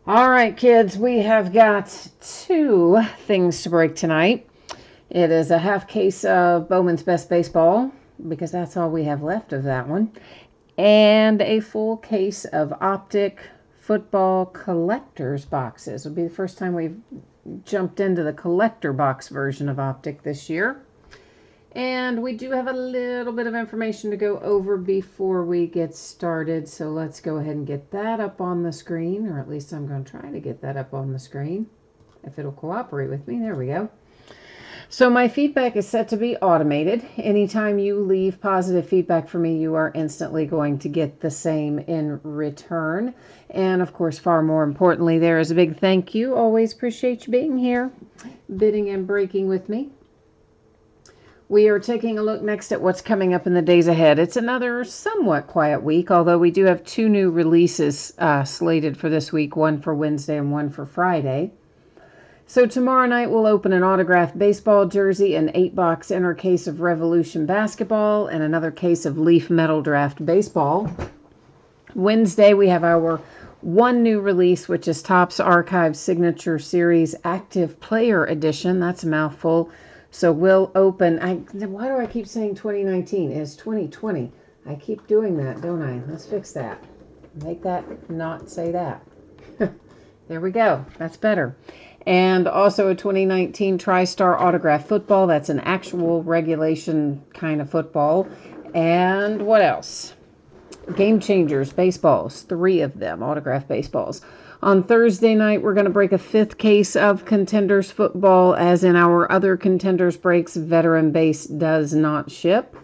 All right, kids, we have got two things to break tonight. It is a half case of Bowman's Best Baseball, because that's all we have left of that one, and a full case of Optic football collector's boxes. It'll be the first time we've jumped into the collector box version of Optic this year. And we do have a little bit of information to go over before we get started, so let's go ahead and get that up on the screen, or at least I'm going to try to get that up on the screen, if it'll cooperate with me. There we go. So my feedback is set to be automated. Anytime you leave positive feedback for me, you are instantly going to get the same in return. And of course, far more importantly, there is a big thank you. Always appreciate you being here, bidding and breaking with me. We are taking a look next at what's coming up in the days ahead. It's another somewhat quiet week, although we do have two new releases slated for this week, one for Wednesday and one for Friday. So tomorrow night we'll open an autographed baseball jersey, an 8-box inner case of Revolution basketball, and another case of Leaf Metal Draft baseball. Wednesday we have our one new release, which is Topps Archive Signature Series Active Player Edition. That's a mouthful. So we'll open, why do I keep saying 2019? It's 2020. I keep doing that, don't I? Let's fix that. Make that not say that. There we go. That's better. And also a 2019 TriStar Autograph Football. That's an actual regulation kind of football. And what else? Game Changers baseballs, 3 of them, autograph baseballs. On Thursday night, we're going to break a 5th case of Contenders football. As in our other Contenders breaks, Veteran Base does not ship.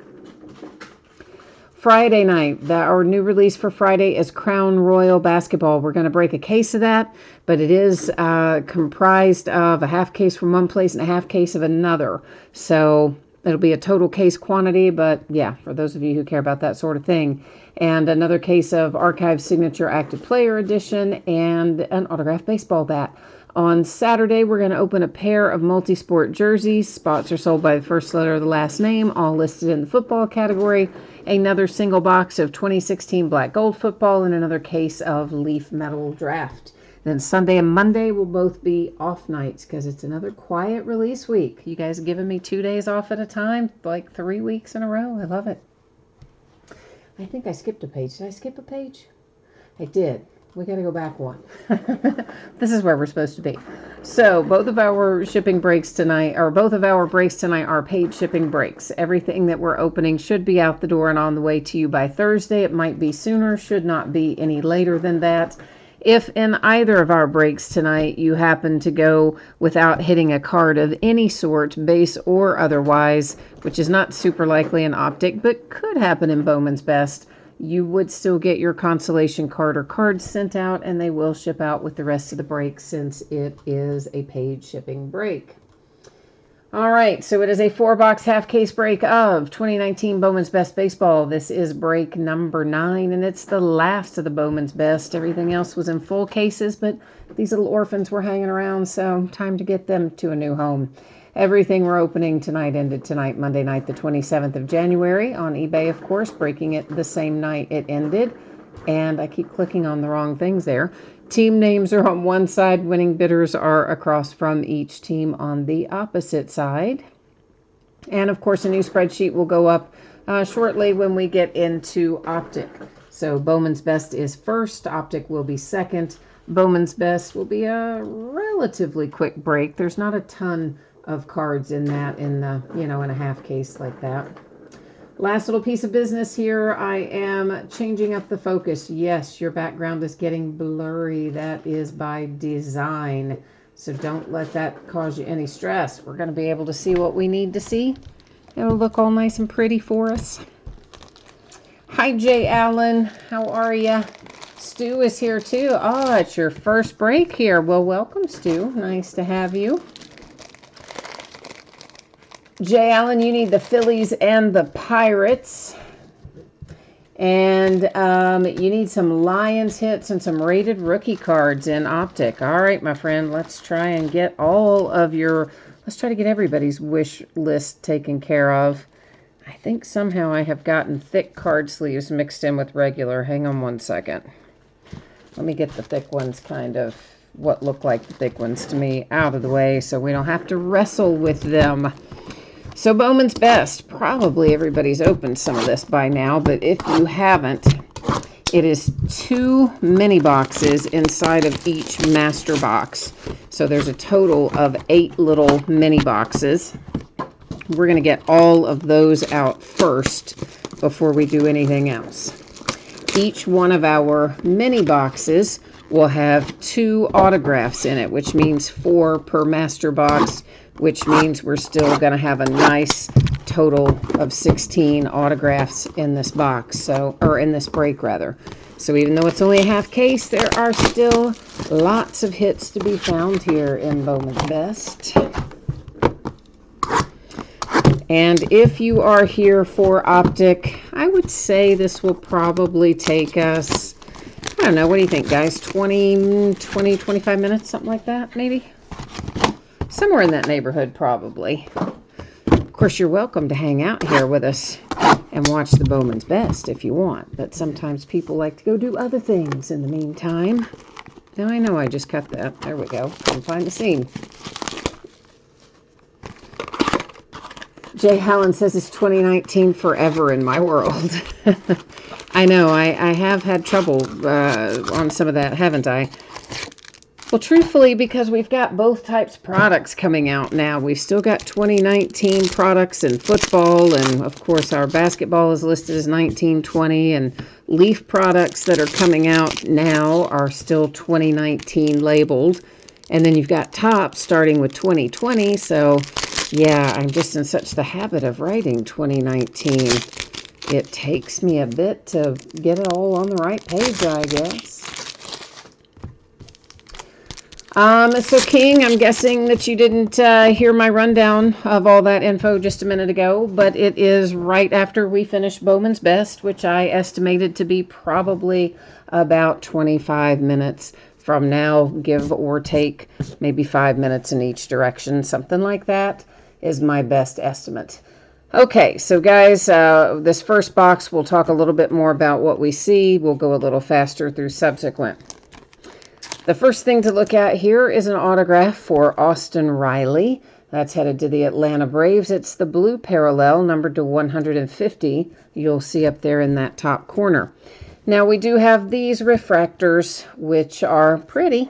Friday night, our new release for Friday is Crown Royal basketball. We're going to break a case of that, but it is comprised of a half case from one place and a half case of another. So it'll be a total case quantity, but yeah, for those of you who care about that sort of thing. And another case of Archive Signature Active Player Edition and an autographed baseball bat. On Saturday, we're going to open a pair of multi-sport jerseys. Spots are sold by the first letter of the last name, all listed in the football category. Another single box of 2016 Black Gold football and another case of Leaf Metal Draft. Then Sunday and Monday will both be off nights because it's another quiet release week. You guys are giving me 2 days off at a time, like 3 weeks in a row. I love it. I think I skipped a page. Did I skip a page? I did. We got to go back one. This is where we're supposed to be. So both of our shipping breaks tonight, or both of our breaks tonight are paid shipping breaks. Everything that we're opening should be out the door and on the way to you by Thursday. It might be sooner, should not be any later than that. If in either of our breaks tonight you happen to go without hitting a card of any sort, base or otherwise, which is not super likely in Optic, but could happen in Bowman's Best, you would still get your consolation card or cards sent out, and they will ship out with the rest of the break since it is a paid shipping break. All right, so it is a 4-box half case break of 2019 Bowman's Best Baseball. This is break number 9, and it's the last of the Bowman's Best. Everything else was in full cases, but these little orphans were hanging around, so time to get them to a new home. Everything we're opening tonight ended tonight, Monday night, the 27th of January, on eBay, of course, breaking it the same night it ended. And I keep clicking on the wrong things there. Team names are on one side. Winning bidders are across from each team on the opposite side. And, of course, a new spreadsheet will go up shortly when we get into Optic. So Bowman's Best is first. Optic will be second. Bowman's Best will be a relatively quick break. There's not a ton of cards in that, in a half case like that. Last little piece of business here. I am changing up the focus. Yes, your background is getting blurry. That is by design. So don't let that cause you any stress. We're going to be able to see what we need to see. It'll look all nice and pretty for us. Hi, Jay Allen. How are you? Stu is here too. Oh, it's your first break here. Well, welcome, Stu. Nice to have you. Jay Allen, you need the Phillies and the Pirates. And you need some Lions hits and some rated rookie cards in Optic. All right, my friend, let's try and get let's try to get everybody's wish list taken care of. I think somehow I have gotten thick card sleeves mixed in with regular. Hang on one second. Let me get the thick ones, kind of what look like the thick ones to me, out of the way so we don't have to wrestle with them. So Bowman's Best, probably everybody's opened some of this by now, but if you haven't, it is 2 mini boxes inside of each master box. So there's a total of 8 little mini boxes. We're going to get all of those out first before we do anything else. Each one of our mini boxes will have 2 autographs in it, which means 4 per master box, which means we're still going to have a nice total of 16 autographs in this box, so, or in this break rather. So even though it's only a half case, there are still lots of hits to be found here in Bowman's Best. And if you are here for Optic, I would say this will probably take us, I don't know, what do you think, guys? 25 minutes, something like that, maybe? Somewhere in that neighborhood, probably. Of course, you're welcome to hang out here with us and watch the Bowman's Best if you want, but sometimes people like to go do other things in the meantime. Now, I know I just cut that. There we go. Couldn't find the scene. Jay Hallen says it's 2019 forever in my world. I know, I have had trouble on some of that, haven't I? Well, truthfully, because we've got both types of products coming out now. We've still got 2019 products in football, and of course our basketball is listed as 1920, and Leaf products that are coming out now are still 2019 labeled. And then you've got Topps starting with 2020, so yeah, I'm just in such the habit of writing 2019. It takes me a bit to get it all on the right page, I guess. So King, I'm guessing that you didn't hear my rundown of all that info just a minute ago, but it is right after we finished Bowman's Best, which I estimated to be probably about 25 minutes from now, give or take maybe 5 minutes in each direction, something like that is my best estimate. Okay, so guys, this first box, we'll talk a little bit more about what we see. We'll go a little faster through subsequent. The first thing to look at here is an autograph for Austin Riley. That's headed to the Atlanta Braves. It's the blue parallel, numbered to 150. You'll see up there in that top corner. Now, we do have these refractors, which are pretty,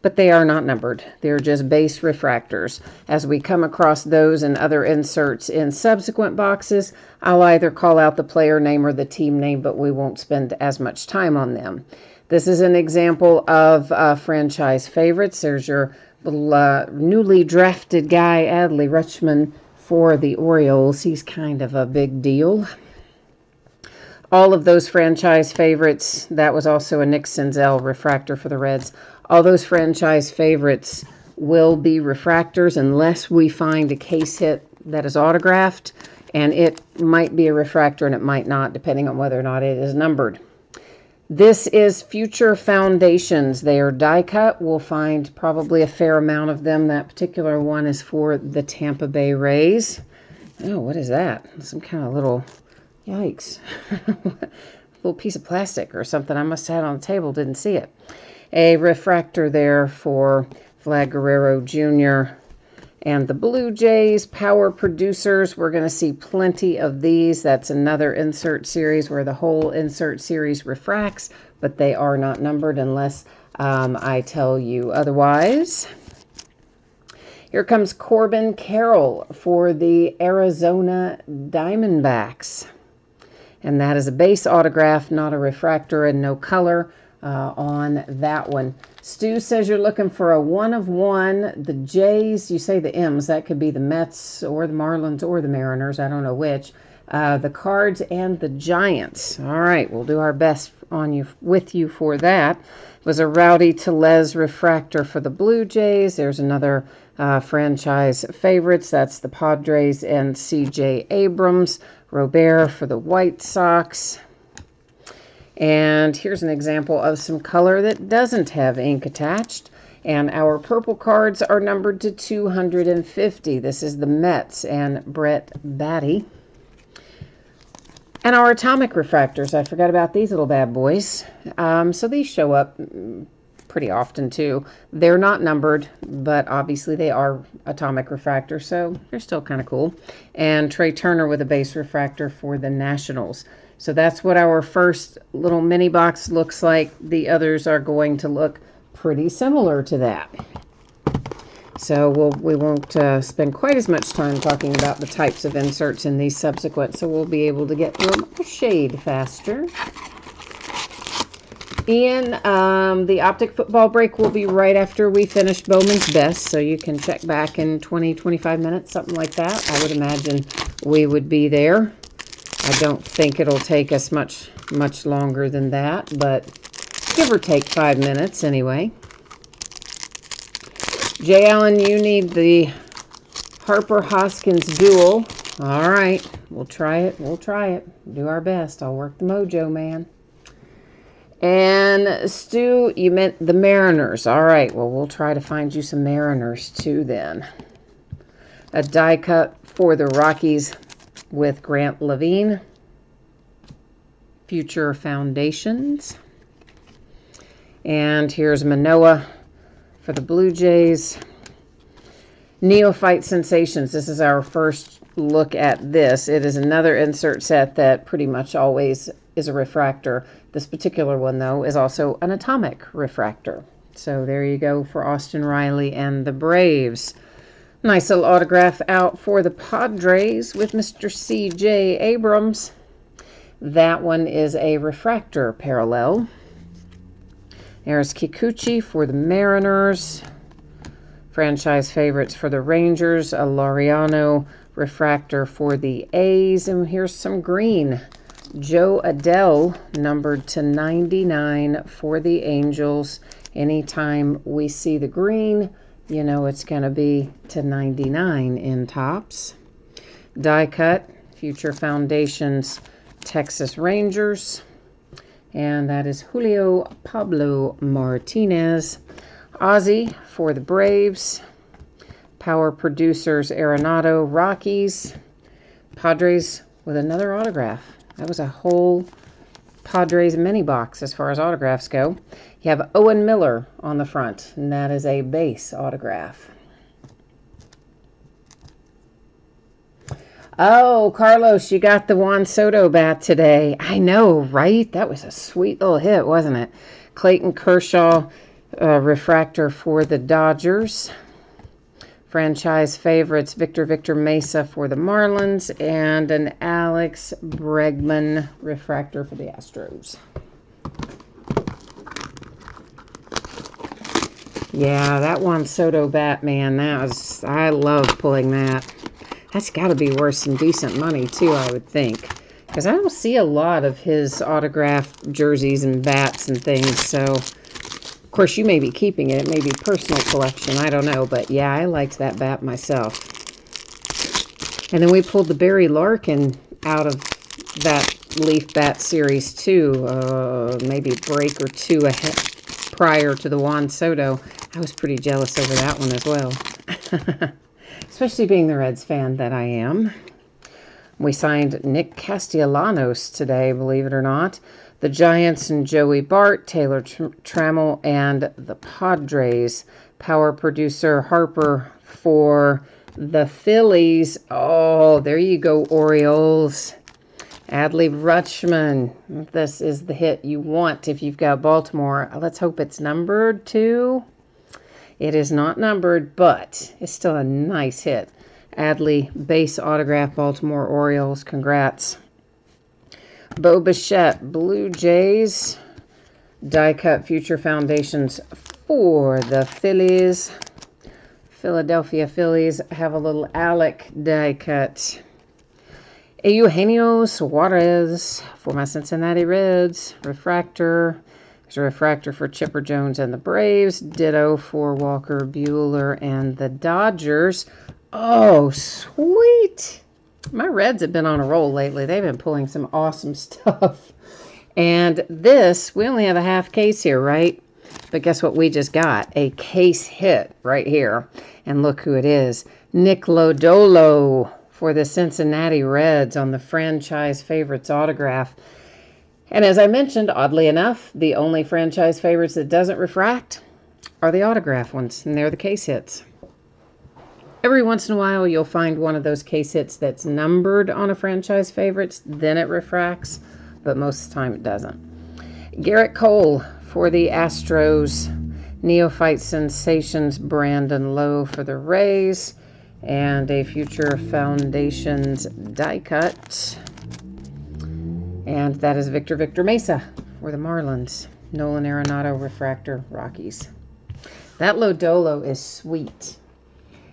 but they are not numbered. They're just base refractors. As we come across those and other inserts in subsequent boxes, I'll either call out the player name or the team name, but we won't spend as much time on them. This is an example of franchise favorites. There's your newly drafted guy, Adley Rutschman, for the Orioles. He's kind of a big deal. All of those franchise favorites, that was also a Nick Senzel refractor for the Reds. All those franchise favorites will be refractors unless we find a case hit that is autographed, and it might be a refractor and it might not, depending on whether or not it is numbered. This is Future Foundations. They are die cut. We'll find probably a fair amount of them. That particular one is for the Tampa Bay Rays. Oh, what is that? Some kind of little, yikes, little piece of plastic or something I must have had on the table, didn't see it. A refractor there for Vlad Guerrero Jr. And the Blue Jays Power Producers, we're going to see plenty of these. That's another insert series where the whole insert series refracts, but they are not numbered unless I tell you otherwise. Here comes Corbin Carroll for the Arizona Diamondbacks. And that is a base autograph, not a refractor, and no color on that one. Stu says you're looking for a 1 of 1. The Jays, you say the M's, that could be the Mets or the Marlins or the Mariners, I don't know which. The Cards and the Giants. All right, we'll do our best with you for that. It was a Rowdy Tellez refractor for the Blue Jays. There's another franchise favorites. That's the Padres and C.J. Abrams. Robert for the White Sox. And here's an example of some color that doesn't have ink attached. And our purple cards are numbered to 250. This is the Mets and Brett Batty. And our atomic refractors, I forgot about these little bad boys. So these show up pretty often too. They're not numbered, but obviously they are atomic refractors, so they're still kind of cool. And Trey Turner with a base refractor for the Nationals. So that's what our first little mini box looks like. The others are going to look pretty similar to that. So we won't spend quite as much time talking about the types of inserts in these subsequent, so we'll be able to get through them a shade faster. Ian, the Optic Football break will be right after we finish Bowman's Best, so you can check back in 20, 25 minutes, something like that. I would imagine we would be there. I don't think it'll take us much longer than that, but give or take 5 minutes anyway. Jay Allen, you need the Harper Hoskins duel. All right, we'll try it. We'll try it. Do our best. I'll work the mojo, man. And Stu, you meant the Mariners. All right, well, we'll try to find you some Mariners too then. A die cut for the Rockies with Grant Levine. Future Foundations. And here's Manoah for the Blue Jays. Neophyte Sensations. This is our first look at this. It is another insert set that pretty much always is a refractor. This particular one, though, is also an atomic refractor. So there you go for Austin Riley and the Braves. Nice little autograph out for the Padres with Mr. C.J. Abrams. That one is a refractor parallel. There's Kikuchi for the Mariners. Franchise favorites for the Rangers. A Laureano refractor for the A's. And here's some green. Joe Adele, numbered to 99 for the Angels. Anytime we see the green, you know it's going to be to 99 in Topps. Die cut, Future Foundations, Texas Rangers. And that is Julio Pablo Martinez. Ozzy for the Braves. Power Producers Arenado Rockies. Padres with another autograph. That was a whole Padres mini box as far as autographs go. You have Owen Miller on the front, and that is a base autograph. Oh, Carlos, you got the Juan Soto bat today. I know, right? That was a sweet little hit, wasn't it? Clayton Kershaw, refractor for the Dodgers. Franchise favorites, Victor Mesa for the Marlins, and an Alex Bregman refractor for the Astros. Yeah, that Juan Soto bat, man, I love pulling that. That's got to be worth some decent money, too, I would think. Because I don't see a lot of his autographed jerseys and bats and things. So, of course, you may be keeping it. It may be personal collection. I don't know. But, yeah, I liked that bat myself. And then we pulled the Barry Larkin out of that Leaf Bat series, too. Maybe a break or two ahead prior to the Juan Soto. I was pretty jealous over that one as well. Especially being the Reds fan that I am. We signed Nick Castellanos today, believe it or not. The Giants and Joey Bart, Taylor Trammell, and the Padres. Power Producer Harper for the Phillies. Oh, there you go, Orioles. Adley Rutschman. This is the hit you want if you've got Baltimore. Let's hope it's numbered too. It is not numbered, but it's still a nice hit. Adley, base autograph, Baltimore Orioles. Congrats. Bo Bichette, Blue Jays. Die cut Future Foundations for the Phillies. Philadelphia Phillies have a little Alec die cut. Eugenio Suarez for my Cincinnati Reds. Refractor. There's a refractor for Chipper Jones and the Braves. Ditto for Walker Buehler and the Dodgers. Oh, sweet. My Reds have been on a roll lately. They've been pulling some awesome stuff. And this, we only have a half case here, right? But guess what we just got? A case hit right here. And look who it is. Nick Lodolo for the Cincinnati Reds on the franchise favorites autograph. And as I mentioned, oddly enough, the only franchise favorites that doesn't refract are the autograph ones, and they're the case hits. Every once in a while, you'll find one of those case hits that's numbered on a franchise favorites, then it refracts, but most of the time it doesn't. Garrett Cole for the Astros, Neophyte Sensations, Brandon Lowe for the Rays, and a Future Foundations die cut. And that is Victor Mesa for the Marlins. Nolan Arenado refractor, Rockies. That Lodolo is sweet.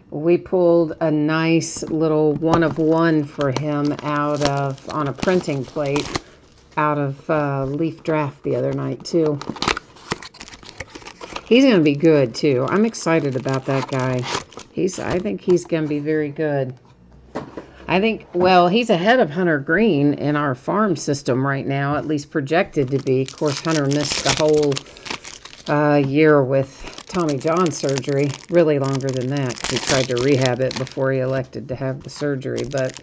We pulled a nice little 1-of-1 for him on a printing plate out of Leaf Draft the other night, too. He's going to be good, too. I'm excited about that guy. I think he's going to be very good. He's ahead of Hunter Green in our farm system right now, at least projected to be. Of course, Hunter missed the whole year with Tommy John surgery, really longer than that, because he tried to rehab it before he elected to have the surgery. But,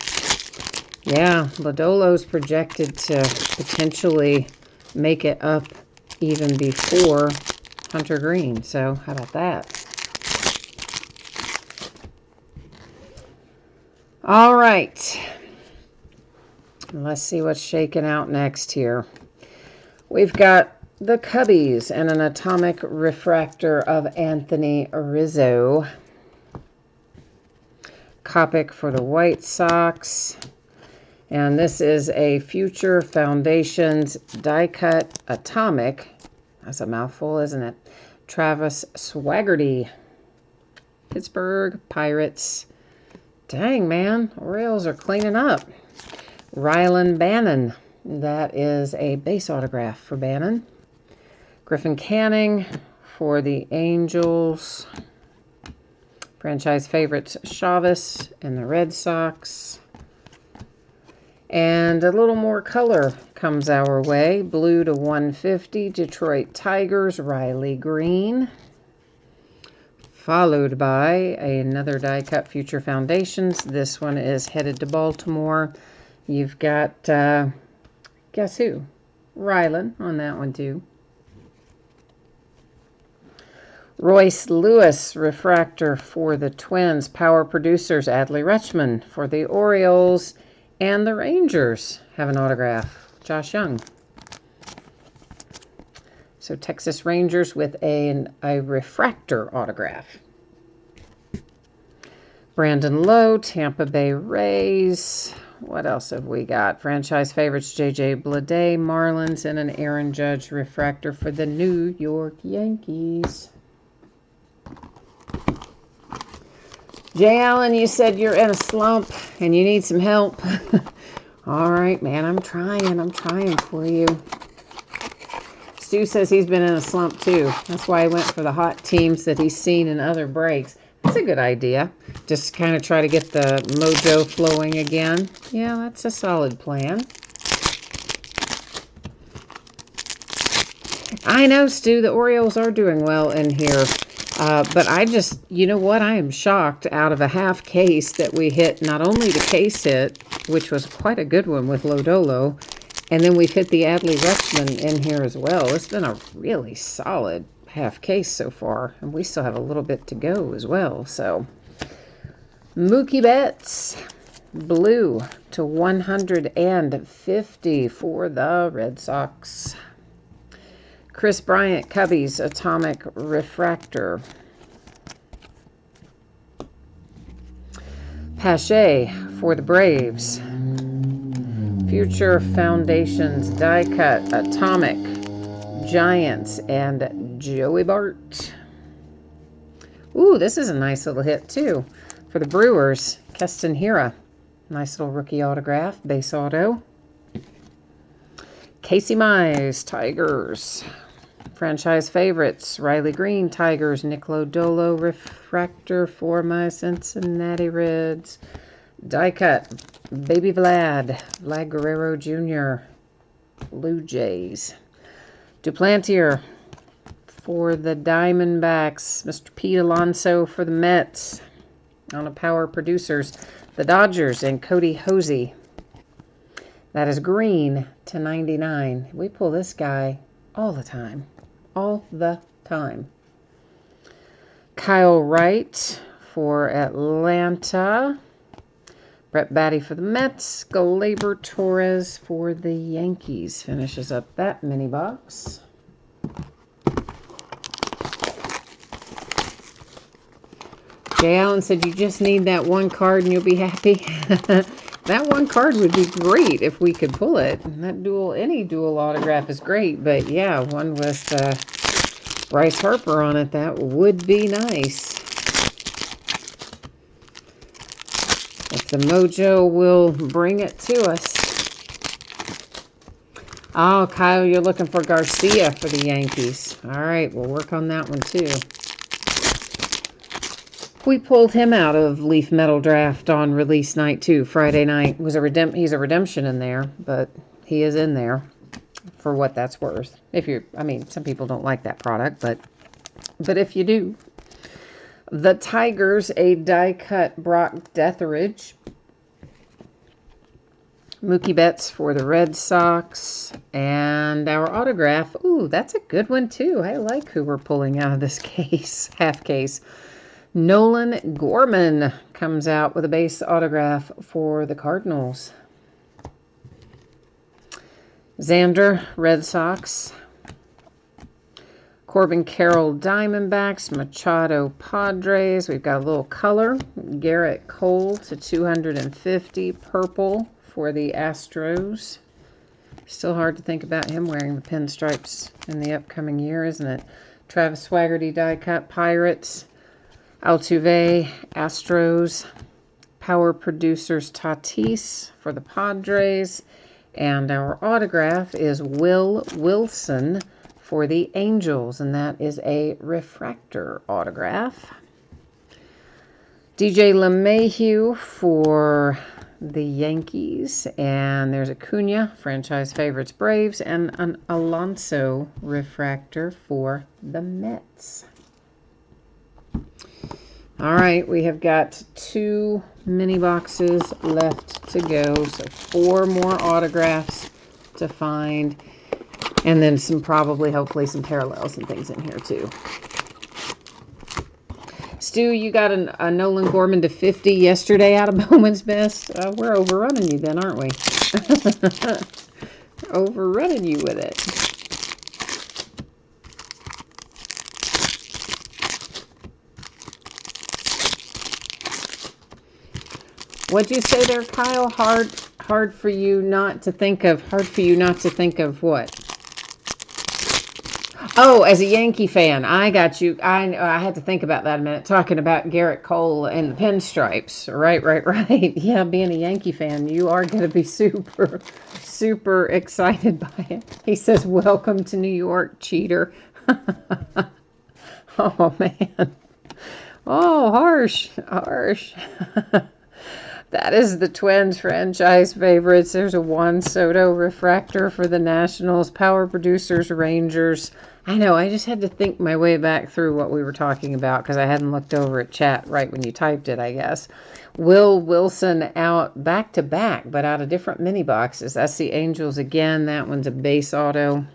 yeah, Lodolo's projected to potentially make it up even before Hunter Green. So, how about that? All right. Let's see what's shaking out next here. We've got the Cubbies and an atomic refractor of Anthony Rizzo. Kopech for the White Sox. And this is a Future Foundations die cut atomic. That's a mouthful, isn't it? Travis Swaggerty. Pittsburgh Pirates. Dang, man. Orioles are cleaning up. Rylan Bannon. That is a base autograph for Bannon. Griffin Canning for the Angels. Franchise favorites Chavez and the Red Sox. And a little more color comes our way. Blue to 150, Detroit Tigers, Riley Green. Followed by another die cut Future Foundations. This one is headed to Baltimore. You've got, guess who? Rylan on that one too. Royce Lewis refractor for the Twins. Power producers Adley Rutschman for the Orioles. And the Rangers have an autograph. Josh Young. So Texas Rangers with a refractor autograph. Brandon Lowe, Tampa Bay Rays. What else have we got? Franchise favorites J.J. Bleday, Marlins, and an Aaron Judge refractor for the New York Yankees. Jay Allen, you said you're in a slump and you need some help. All right, man, I'm trying for you. Stu says he's been in a slump too. That's why he went for the hot teams that he's seen in other breaks. That's a good idea. Just kind of try to get the mojo flowing again. Yeah, that's a solid plan. I know, Stu, the Orioles are doing well in here. But you know what? I am shocked out of a half case that we hit not only the case hit, which was quite a good one with Lodolo, and then we've hit the Adley Rutschman in here as well. It's been a really solid half case so far, and we still have a little bit to go as well. So, Mookie Betts, blue to 150 for the Red Sox. Chris Bryant, Cubbies, atomic refractor. Pache for the Braves. Future Foundations die cut atomic Giants and Joey Bart. Ooh, this is a nice little hit too for the Brewers. Keston Hiura, nice little rookie autograph, base auto. Casey Mize, Tigers. Franchise favorites, Riley Green, Tigers, Nick Lodolo, refractor for my Cincinnati Reds. Die cut, Baby Vlad Guerrero Jr., Blue Jays. Duplantier for the Diamondbacks, Mr. Pete Alonso for the Mets. On a Power Producers, The Dodgers and Cody Hosey. That is green to 99. We pull this guy all the time. All the time. Kyle Wright for Atlanta. Brett Baty for the Mets. Gleyber Torres for the Yankees. Finishes up that mini box. Jay Allen said you just need that one card and you'll be happy. That one card would be great if we could pull it. That any dual autograph is great, but yeah, one with Bryce Harper on it, that would be nice. If the mojo will bring it to us. Oh, Kyle, you're looking for Garcia for the Yankees. All right, we'll work on that one too. We pulled him out of Leaf Metal Draft on release night too. Friday night was he's a redemption in there, but he is in there for what that's worth. Some people don't like that product, but if you do. The Tigers, a die-cut Brock Detheridge. Mookie Betts for the Red Sox. And our autograph. Ooh, that's a good one, too. I like who we're pulling out of this case, half case. Nolan Gorman comes out with a base autograph for the Cardinals. Xander, Red Sox. Corbin Carroll, Diamondbacks. Machado, Padres. We've got a little color. Garrett Cole to 250. Purple for the Astros. Still hard to think about him wearing the pinstripes in the upcoming year, isn't it? Travis Swaggerty, die cut. Pirates. Altuve, Astros. Power Producers, Tatis for the Padres. And our autograph is Will Wilson for the Angels, and that is a refractor autograph. DJ LeMahieu for the Yankees, and there's Acuna, franchise favorites Braves, and an Alonso refractor for the Mets. All right, we have got 2 mini boxes left to go, so 4 more autographs to find. And then hopefully some parallels and things in here too. Stu, you got a Nolan Gorman to 50 yesterday out of Bowman's Best. We're overrunning you then, aren't we? Overrunning you with it. What'd you say there, Kyle? Hard for you not to think of what? Oh, as a Yankee fan, I got you. I had to think about that a minute. Talking about Garrett Cole and the pinstripes. Right. Yeah, being a Yankee fan, you are going to be super, super excited by it. He says, welcome to New York, cheater. Oh, man. Oh, harsh. That is the Twins franchise favorites. There's a Juan Soto refractor for the Nationals. Power Producers, Rangers. I know, I just had to think my way back through what we were talking about because I hadn't looked over at chat right when you typed it, I guess. Will Wilson out back-to-back, but out of different mini boxes. That's the Angels again. That one's a base auto.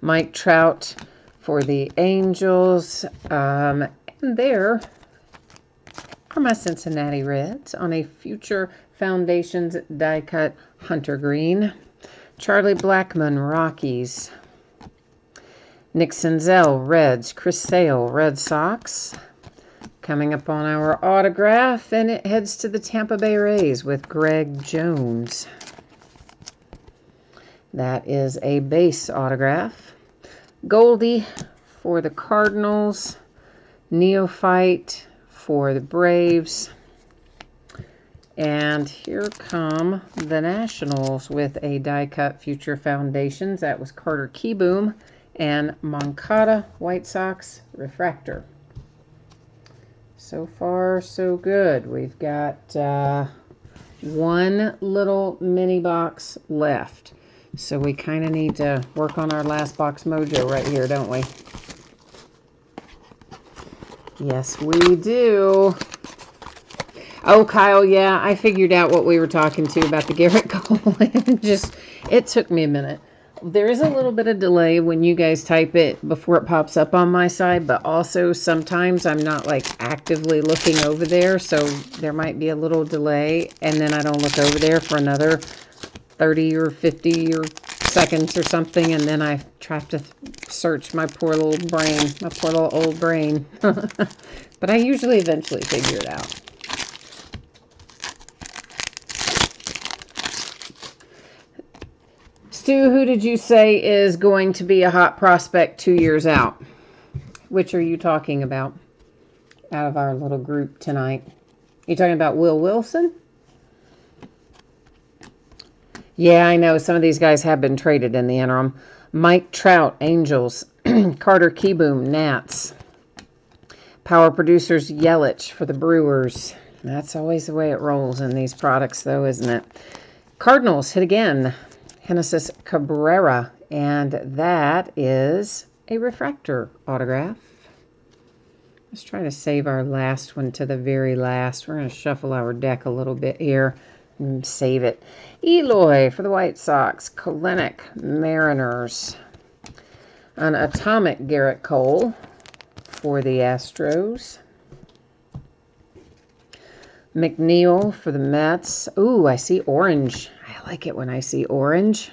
Mike Trout for the Angels. And there are my Cincinnati Reds on a Future Foundations die-cut Hunter Green. Charlie Blackmon, Rockies. Nick Senzel, Reds. Chris Sale, Red Sox. Coming up on our autograph, and it heads to the Tampa Bay Rays with Greg Jones. That is a base autograph. Goldie for the Cardinals. Neophyte for the Braves. And here come the Nationals with a die-cut Future Foundations. That was Carter Kieboom and Moncada White Sox refractor. So far, so good. We've got one little mini box left. So we kind of need to work on our last box mojo right here, don't we? Yes, we do. Oh, Kyle, yeah, I figured out what we were talking to about the Garrett Cole. It took me a minute. There is a little bit of delay when you guys type it before it pops up on my side, but also sometimes I'm not like actively looking over there, so there might be a little delay, and then I don't look over there for another 30 or 50 or seconds or something, and then I try to search my poor little brain, my poor little old brain. But I usually eventually figure it out. Stu, who did you say is going to be a hot prospect 2 years out? Which are you talking about out of our little group tonight? You talking about Will Wilson? Yeah, I know. Some of these guys have been traded in the interim. Mike Trout, Angels. Carter Kieboom, Nats. Power producers, Yelich for the Brewers. That's always the way it rolls in these products, though, isn't it? Cardinals hit again. Genesis Cabrera, and that is a refractor autograph. Let's try to save our last one to the very last. We're going to shuffle our deck a little bit here and save it. Eloy for the White Sox. Kalenic, Mariners. An atomic Garrett Cole for the Astros. McNeil for the Mets. Ooh, I see orange. I like it when I see orange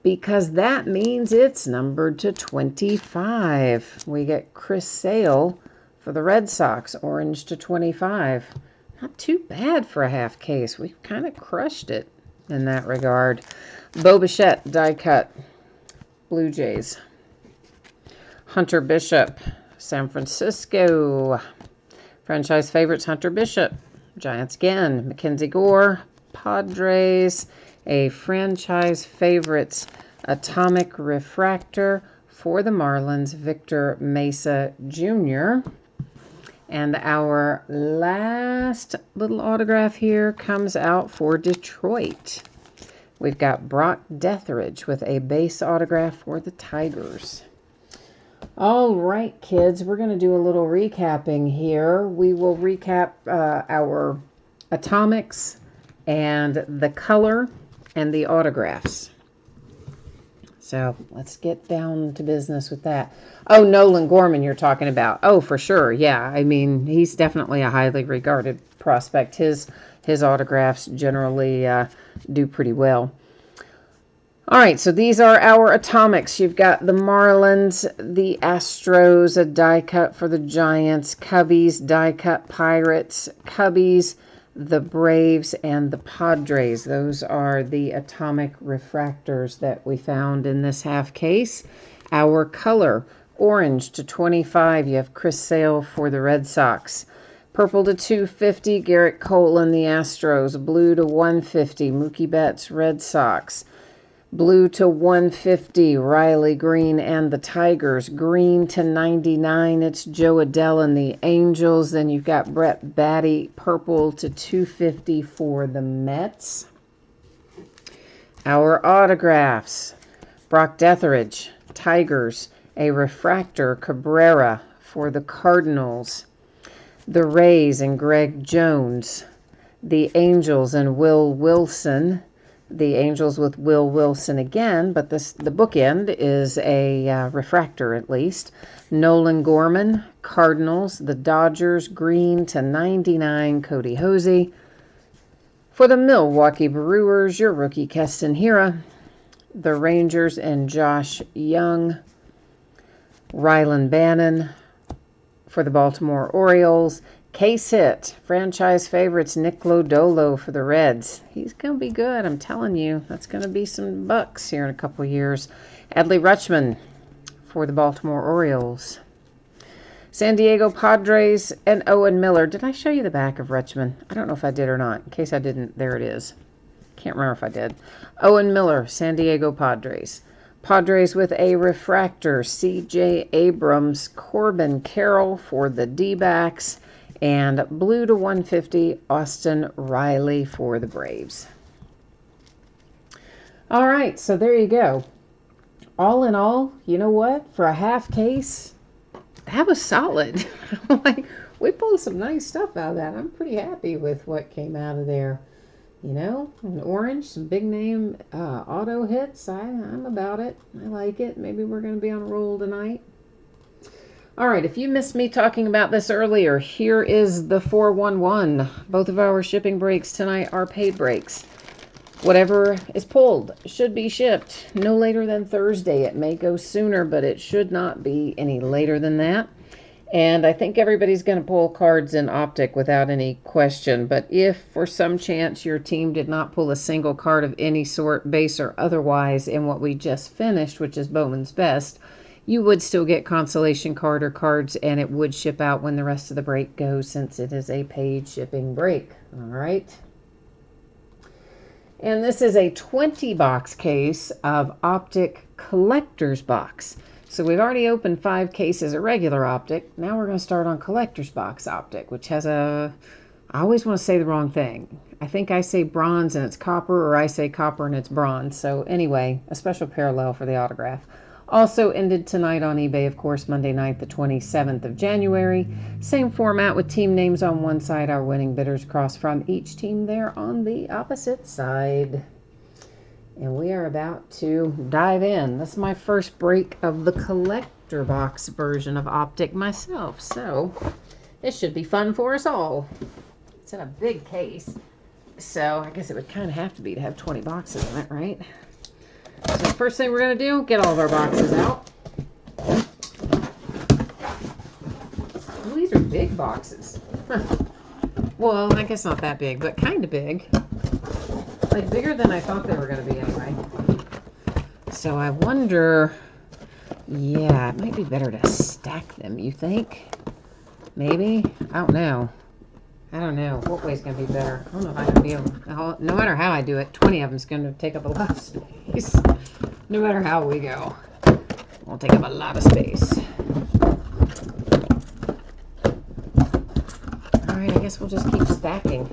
because that means it's numbered to 25. We get Chris Sale for the Red Sox, orange to 25. Not too bad for a half case. We kind of crushed it in that regard. Bo Bichette, die cut, Blue Jays. Hunter Bishop, San Francisco. Franchise favorites, Hunter Bishop. Giants again. Mackenzie Gore, Padres. A franchise favorites, atomic refractor for the Marlins, Victor Mesa Jr. And our last little autograph here comes out for Detroit. We've got Brock Deathridge with a base autograph for the Tigers. All right, kids, we're going to do a little recapping here. We will recap our atomics and the color and the autographs. So let's get down to business with that. Oh, Nolan Gorman you're talking about. Oh, for sure. Yeah, I mean, he's definitely a highly regarded prospect. His autographs generally do pretty well. All right, so these are our atomics. You've got the Marlins, the Astros, a die cut for the Giants, Cubbies, die cut Pirates, Cubbies, the Braves, and the Padres. Those are the atomic refractors that we found in this half case. Our color, orange to 25. You have Chris Sale for the Red Sox. Purple to 250, Garrett Cole and the Astros. Blue to 150, Mookie Betts, Red Sox. Blue to 150, Riley Green and the Tigers. Green to 99, it's Joe Adell and the Angels. Then you've got Brett Batty, purple to 250 for the Mets. Our autographs, Brock Deathridge, Tigers. A refractor, Cabrera for the Cardinals. The Rays and Greg Jones. The Angels and Will Wilson. The Angels with Will Wilson again, but the bookend is a refractor at least. Nolan Gorman, Cardinals. The Dodgers, green to 99, Cody Hosey. For the Milwaukee Brewers, your rookie, Keston Hiura. The Rangers and Josh Young. Rylan Bannon. For the Baltimore Orioles. Case hit, franchise favorites, Nick Lodolo for the Reds. He's going to be good, I'm telling you. That's going to be some bucks here in a couple years. Adley Rutschman for the Baltimore Orioles. San Diego Padres and Owen Miller. Did I show you the back of Rutschman? I don't know if I did or not. In case I didn't, there it is. Can't remember if I did. Owen Miller, San Diego Padres. Padres with a refractor, C.J. Abrams, Corbin Carroll for the D-backs. And blue to 150, Austin Riley for the Braves. All right, so there you go. All in all, you know what? For a half case, that was solid. Like, we pulled some nice stuff out of that. I'm pretty happy with what came out of there. You know, an orange, some big name auto hits. I'm about it. I like it. Maybe we're going to be on a roll tonight. All right, if you missed me talking about this earlier, here is the 411. Both of our shipping breaks tonight are paid breaks. Whatever is pulled should be shipped no later than Thursday. It may go sooner, but it should not be any later than that. And I think everybody's going to pull cards in Optic without any question. But if for some chance your team did not pull a single card of any sort, base or otherwise, in what we just finished, which is Bowman's Best, you would still get consolation card or cards, and it would ship out when the rest of the break goes, since it is a paid shipping break. All right. And this is a 20-box case of Optic Collector's Box. So we've already opened 5 cases of regular Optic. Now we're going to start on Collector's Box Optic, which has a... I always want to say the wrong thing. I think I say bronze and it's copper, or I say copper and it's bronze. So anyway, a special parallel for the autograph. Also ended tonight on eBay, of course, Monday night, the 27th of January. Same format with team names on one side, our winning bidders across from each team there on the opposite side. And we are about to dive in. This is my first break of the collector box version of Optic myself, so it should be fun for us all. It's in a big case, so I guess it would kind of have to be to have 20 boxes in it, right? So the first thing we're going to do, get all of our boxes out. Well, these are big boxes. Well, I guess not that big, but kind of big. Like bigger than I thought they were going to be anyway. So I wonder, yeah, it might be better to stack them, you think? Maybe? I don't know. I don't know. What way's going to be better? I don't know if I'm going to be able, no matter how I do it, 20 of them is going to take up a lot of space. No matter how we go. We'll take up a lot of space. Alright, I guess we'll just keep stacking.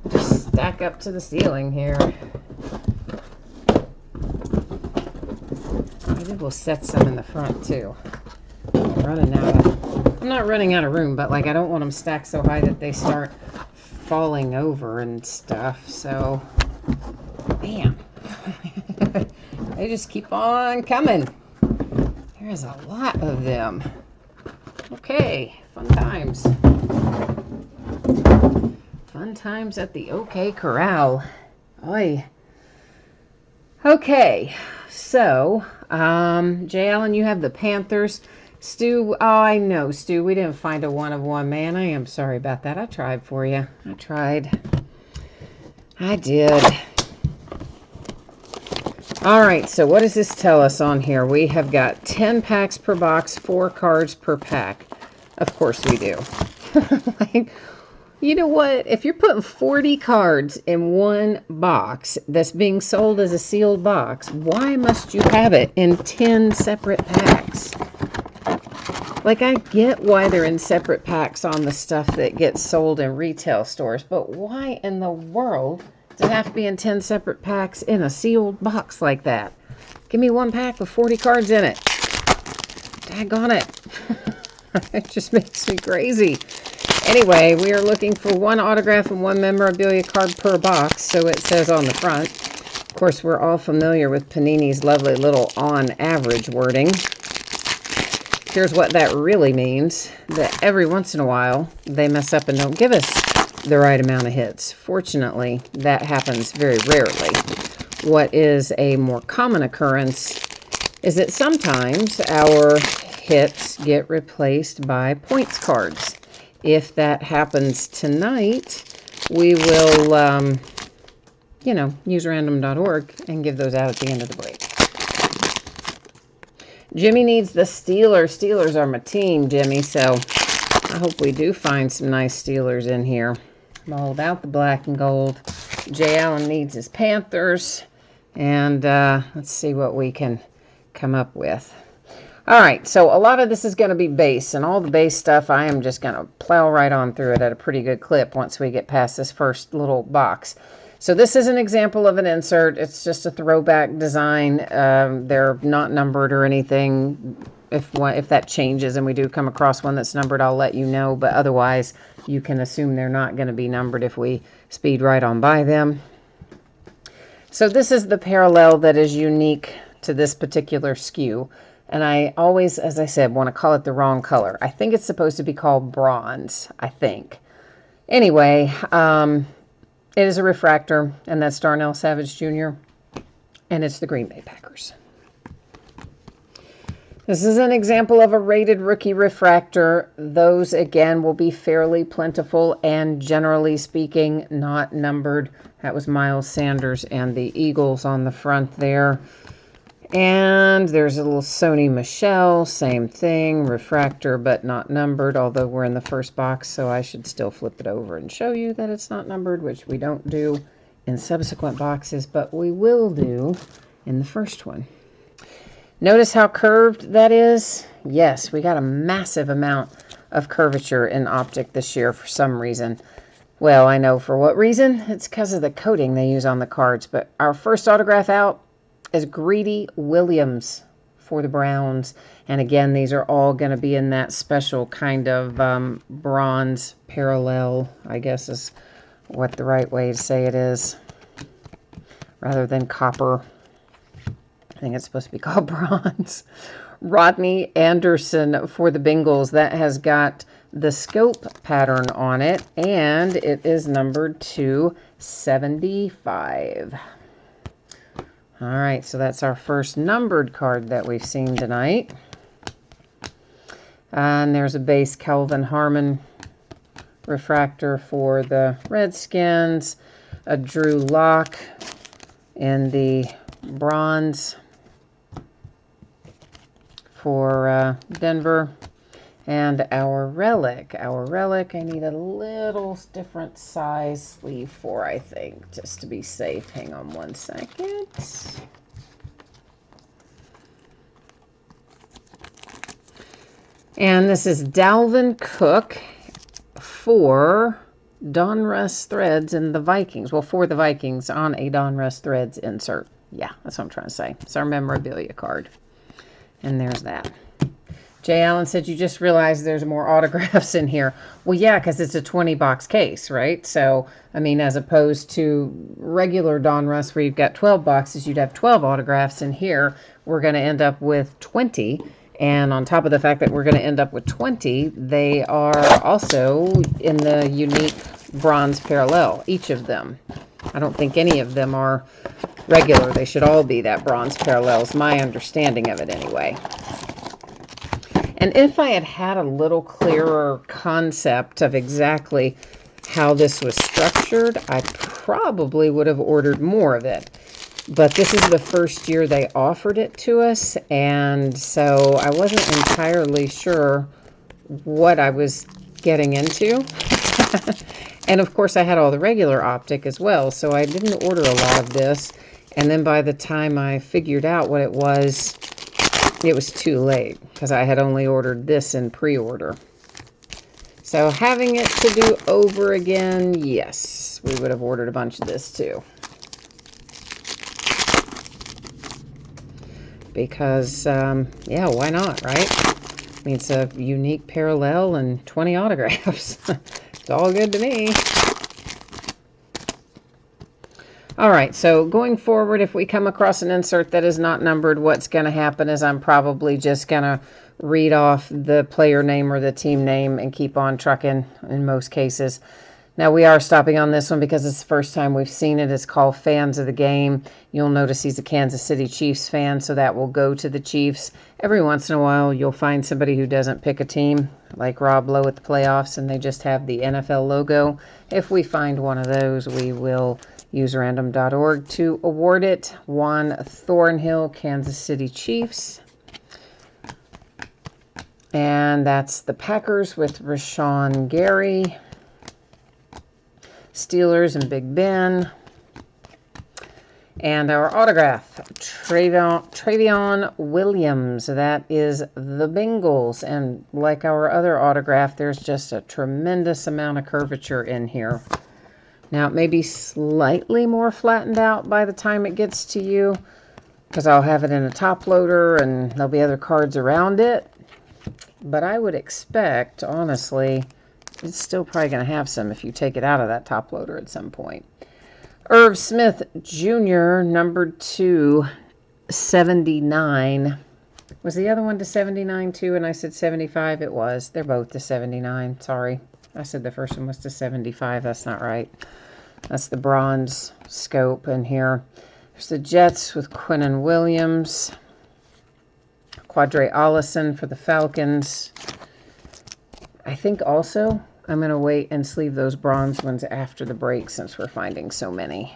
Just stack up to the ceiling here. Maybe we'll set some in the front too. I'm not running out of room, but like I don't want them stacked so high that they start falling over and stuff. So, bam. They just keep on coming. There's a lot of them. Okay, fun times. Fun times at the OK Corral. Oy. Okay, so, Jay Allen, you have the Panthers. Stu, oh, I know, Stu, we didn't find a 1-of-1, man. I am sorry about that. I tried for you. I tried. I did. All right, so what does this tell us on here? We have got 10 packs per box, 4 cards per pack. Of course we do. Like, you know what? If you're putting 40 cards in one box that's being sold as a sealed box, why must you have it in 10 separate packs? Like, I get why they're in separate packs on the stuff that gets sold in retail stores, but why in the world does it have to be in 10 separate packs in a sealed box like that? Give me one pack with 40 cards in it. Daggone it. It just makes me crazy. Anyway, we are looking for 1 autograph and 1 memorabilia card per box, so it says on the front. Of course, we're all familiar with Panini's lovely little on average wording. Here's what that really means, that every once in a while, they mess up and don't give us the right amount of hits. Fortunately, that happens very rarely. What is a more common occurrence is that sometimes our hits get replaced by points cards. If that happens tonight, we will, use random.org and give those out at the end of the break. Jimmy needs the Steelers. Steelers are my team, Jimmy, so I hope we do find some nice Steelers in here. I'm all about the black and gold. Jay Allen needs his Panthers, and let's see what we can come up with. All right, so a lot of this is going to be base, and all the base stuff, I am just going to plow right on through it at a pretty good clip once we get past this first little box. So this is an example of an insert. It's just a throwback design. They're not numbered or anything. If that changes and we do come across one that's numbered, I'll let you know. But otherwise, you can assume they're not going to be numbered if we speed right on by them. So this is the parallel that is unique to this particular SKU. And I always, as I said, want to call it the wrong color. I think it's supposed to be called bronze, I think. Anyway, it is a refractor, and that's Darnell Savage Jr., and it's the Green Bay Packers. This is an example of a rated rookie refractor. Those, again, will be fairly plentiful and, generally speaking, not numbered. That was Miles Sanders and the Eagles on the front there. And there's a little Sony Michel, same thing, refractor but not numbered, although we're in the first box, so I should still flip it over and show you that it's not numbered, which we don't do in subsequent boxes, but we will do in the first one. Notice how curved that is? Yes, we got a massive amount of curvature in Optic this year for some reason. Well, I know for what reason. It's because of the coating they use on the cards, but our first autograph out is Greedy Williams for the Browns. And again, these are all going to be in that special kind of bronze parallel, I guess is what the right way to say it is, rather than copper. I think it's supposed to be called bronze. Rodney Anderson for the Bengals. That has got the scope pattern on it, and it is numbered to 75. All right, so that's our first numbered card that we've seen tonight. And there's a base Kelvin Harmon refractor for the Redskins, a Drew Lock in the bronze for Denver, and our relic. Our relic, I need a little different size sleeve for, I think, just to be safe. Hang on one second. And this is Dalvin Cook for Donruss Threads in the Vikings. Well, for the Vikings on a Donruss Threads insert. Yeah, that's what I'm trying to say. It's our memorabilia card. And there's that. Jay Allen said, you just realized there's more autographs in here. Well, yeah, because it's a 20-box case, right? So, I mean, as opposed to regular Donruss where you've got 12 boxes, you'd have 12 autographs. In here, we're going to end up with 20. And on top of the fact that we're going to end up with 20, they are also in the unique bronze parallel, each of them. I don't think any of them are regular. They should all be that bronze parallel, is my understanding of it anyway. And if I had had a little clearer concept of exactly how this was structured, I probably would have ordered more of it. But this is the first year they offered it to us, and so I wasn't entirely sure what I was getting into. And of course I had all the regular Optic as well, so I didn't order a lot of this. And then by the time I figured out what it was too late, because I had only ordered this in pre-order. So having it to do over again, yes, we would have ordered a bunch of this too. Because, yeah, why not, right? I mean, it's a unique parallel and 20 autographs. It's all good to me. All right, so going forward, if we come across an insert that is not numbered, what's going to happen is I'm probably just going to read off the player name or the team name and keep on trucking in most cases. Now, we are stopping on this one because it's the first time we've seen it. It's called Fans of the Game. You'll notice he's a Kansas City Chiefs fan, so that will go to the Chiefs. Every once in a while, you'll find somebody who doesn't pick a team, like Rob Lowe at the playoffs, and they just have the NFL logo. If we find one of those, we will use random.org to award it. Juan Thornhill, Kansas City Chiefs. And that's the Packers with Rashawn Gary. Steelers and Big Ben. And our autograph, Travion Williams. That is the Bengals. And like our other autograph, there's just a tremendous amount of curvature in here. Now, it may be slightly more flattened out by the time it gets to you, because I'll have it in a top loader and there'll be other cards around it. But I would expect, honestly, it's still probably going to have some if you take it out of that top loader at some point. Irv Smith Jr., number 2, 79. Was the other one to 79 too? And I said 75? It was. They're both to 79. Sorry. I said the first one was to 75. That's not right. That's the bronze scope in here. There's the Jets with Quinnen Williams. Quadre Allison for the Falcons. I think also I'm going to wait and sleeve those bronze ones after the break since we're finding so many.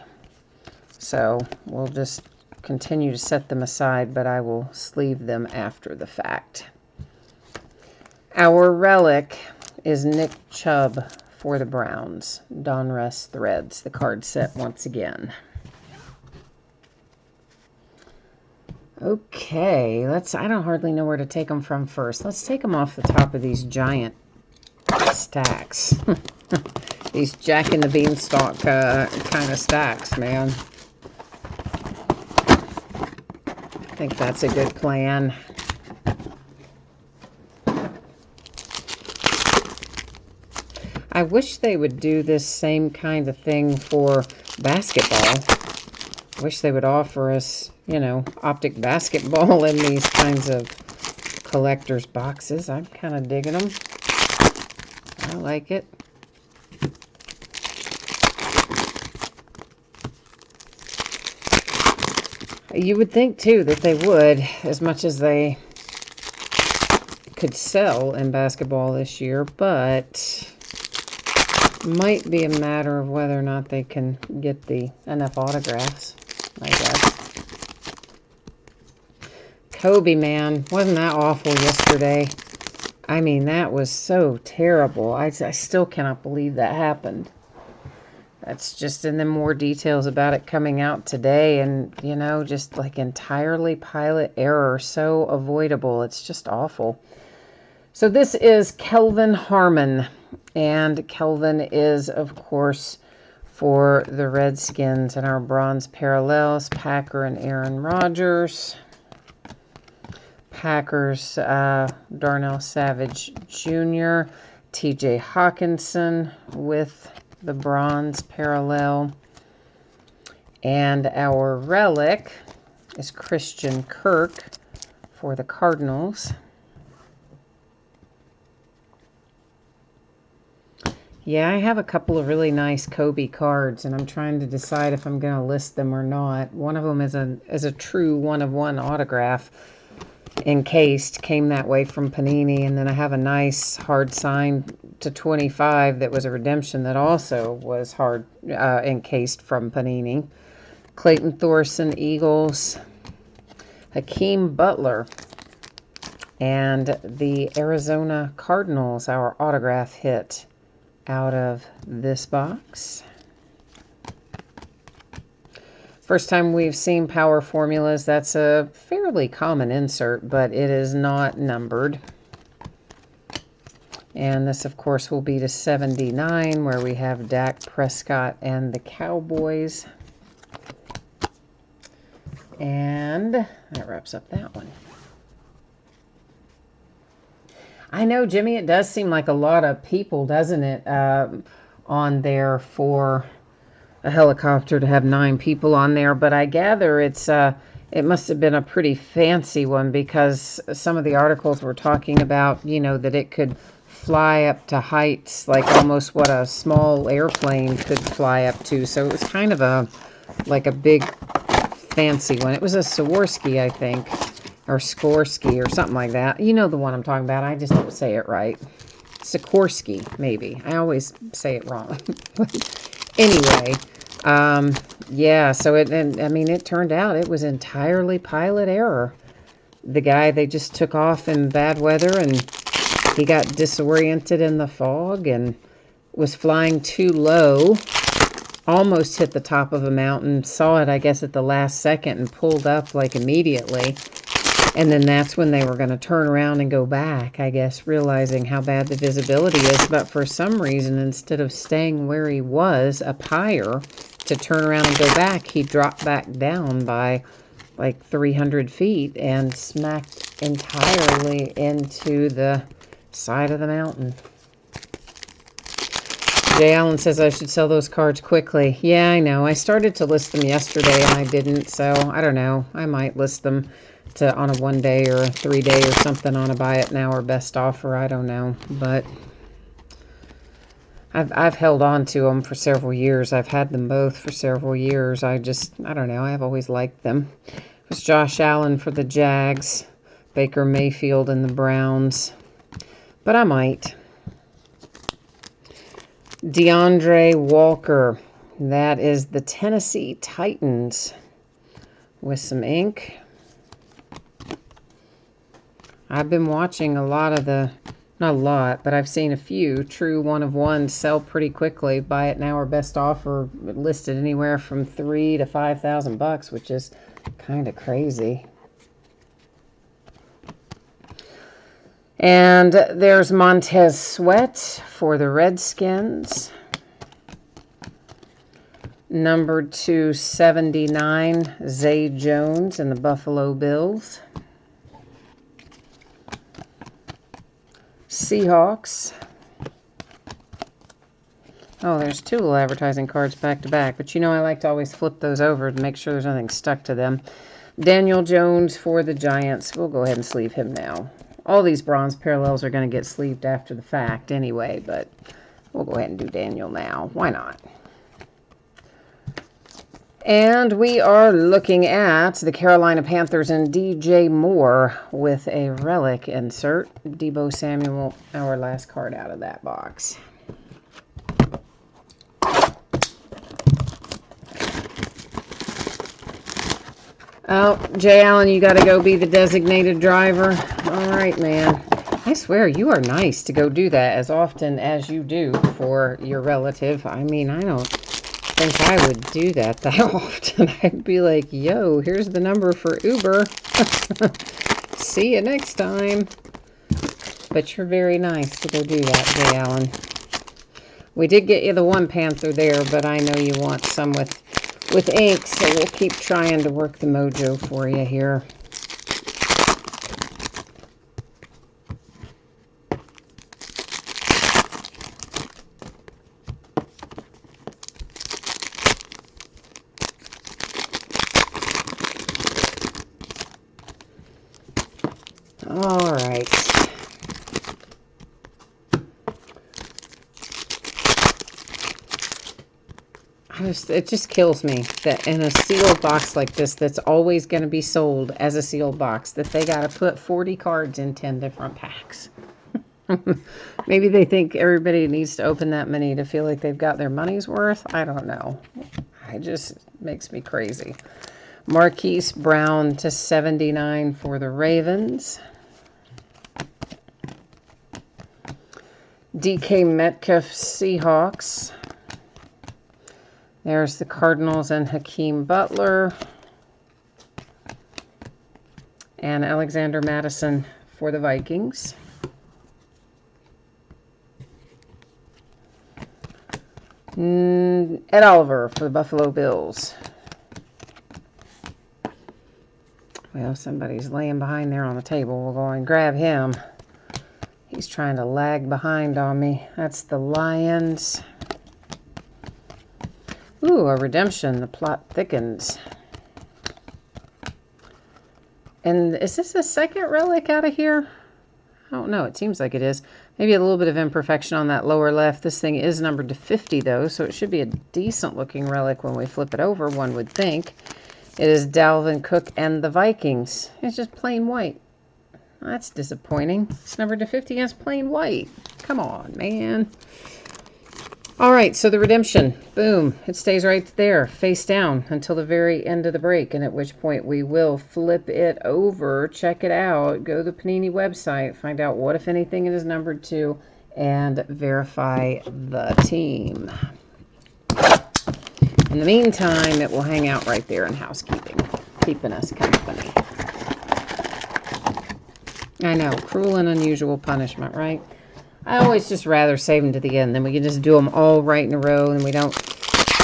So we'll just continue to set them aside, but I will sleeve them after the fact. Our relic is Nick Chubb for the Browns. Donruss Threads, the card set once again. Okay, I don't hardly know where to take them from first. Let's take them off the top of these giant stacks. These Jack and the Beanstalk kind of stacks, man. I think that's a good plan. I wish they would do this same kind of thing for basketball. I wish they would offer us, you know, optic basketball in these kinds of collector's boxes. I'm kind of digging them. I like it. You would think, too, that they would, as much as they could sell in basketball this year, but might be a matter of whether or not they can get enough autographs, I guess. Kobe, man, wasn't that awful yesterday? I mean, that was so terrible. I still cannot believe that happened. That's just, and then more details about it coming out today, and, you know, just like entirely pilot error, so avoidable. It's just awful. So this is Kelvin Harmon, and Kelvin is, of course, for the Redskins, and our bronze parallels, Packer and Aaron Rodgers. Packers, Darnell Savage Jr., TJ Hawkinson with the bronze parallel. And our relic is Christian Kirk for the Cardinals. Yeah, I have a couple of really nice Kobe cards, and I'm trying to decide if I'm going to list them or not. One of them is a true one-of-one autograph, encased, came that way from Panini, and then I have a nice hard sign to 25 that was a redemption that also was hard encased from Panini. Clayton Thorson, Eagles. Hakeem Butler, and the Arizona Cardinals, our autograph hit out of this box. First time we've seen Power Formulas. That's a fairly common insert, but it is not numbered. And this, of course, will be to 79, where we have Dak Prescott and the Cowboys. And that wraps up that one. I know, Jimmy, it does seem like a lot of people, doesn't it, on there for a helicopter to have 9 people on there. But I gather it must have been a pretty fancy one, because some of the articles were talking about, you know, that it could fly up to heights like almost what a small airplane could fly up to. So it was kind of like a big fancy one. It was a Swarovski, I think, or Skorsky or something like that. You know the one I'm talking about. I just don't say it right. Sikorsky, maybe. I always say it wrong. Anyway, yeah, so it turned out it was entirely pilot error. The guy, they just took off in bad weather, and he got disoriented in the fog and was flying too low. Almost hit the top of a mountain. Saw it, I guess, at the last second and pulled up like immediately. And then that's when they were going to turn around and go back, I guess, realizing how bad the visibility is. But for some reason, instead of staying where he was up higher to turn around and go back, he dropped back down by like 300 feet and smacked entirely into the side of the mountain. Jay Allen says I should sell those cards quickly. Yeah, I know. I started to list them yesterday and I didn't, so I don't know. I might list them on a 1 day or a 3 day or something on a buy it now or best offer. I don't know, but I've held on to them for several years. I've had them both for several years. I don't know. I've always liked them. It was Josh Allen for the Jags, Baker Mayfield and the Browns, but I might. DeAndre Walker, that is the Tennessee Titans with some ink. I've been watching a lot of not a lot, but I've seen a few true 1-of-1 sell pretty quickly. Buy it now or best offer listed anywhere from $3,000 to $5,000, which is kind of crazy. And there's Montez Sweat for the Redskins. Number 279, Zay Jones and the Buffalo Bills. Seahawks. Oh, there's two little advertising cards back to back, but you know I like to always flip those over to make sure there's nothing stuck to them. Daniel Jones for the Giants. We'll go ahead and sleeve him now. All these bronze parallels are going to get sleeved after the fact anyway, but we'll go ahead and do Daniel now. Why not? And we are looking at the Carolina Panthers and DJ Moore with a relic insert. Deebo Samuel, our last card out of that box. Oh, Jay Allen, you got to go be the designated driver. All right, man. I swear, you are nice to go do that as often as you do for your relative. I mean, I don't think I would do that often. I'd be like, yo, here's the number for Uber. See you next time. But you're very nice to go do that, Jay Allen. We did get you the one Panther there, but I know you want some with ink, so we'll keep trying to work the mojo for you here. All right. It just kills me that in a sealed box like this that's always going to be sold as a sealed box, that they got to put 40 cards in 10 different packs. Maybe they think everybody needs to open that many to feel like they've got their money's worth. I don't know. It just makes me crazy. Marquise Brown to 79 for the Ravens. DK Metcalf Seahawks. There's the Cardinals and Hakeem Butler. And Alexander Mattison for the Vikings. Ed Oliver for the Buffalo Bills. Well, somebody's laying behind there on the table. We'll go and grab him. He's trying to lag behind on me. That's the Lions. Ooh, a redemption. The plot thickens. And is this a second relic out of here? I don't know. It seems like it is. Maybe a little bit of imperfection on that lower left. This thing is numbered to 50, though, so it should be a decent-looking relic when we flip it over, one would think. It is Dalvin Cook and the Vikings. It's just plain white. That's disappointing. It's numbered to 50 and it's plain white. Come on, man. All right, so the redemption, boom, it stays right there, face down until the very end of the break, and at which point we will flip it over, check it out, go to the Panini website, find out what, if anything, it is numbered to, and verify the team. In the meantime, it will hang out right there in housekeeping, keeping us company. I know, cruel and unusual punishment, right? I always just rather save them to the end. Then we can just do them all right in a row and we don't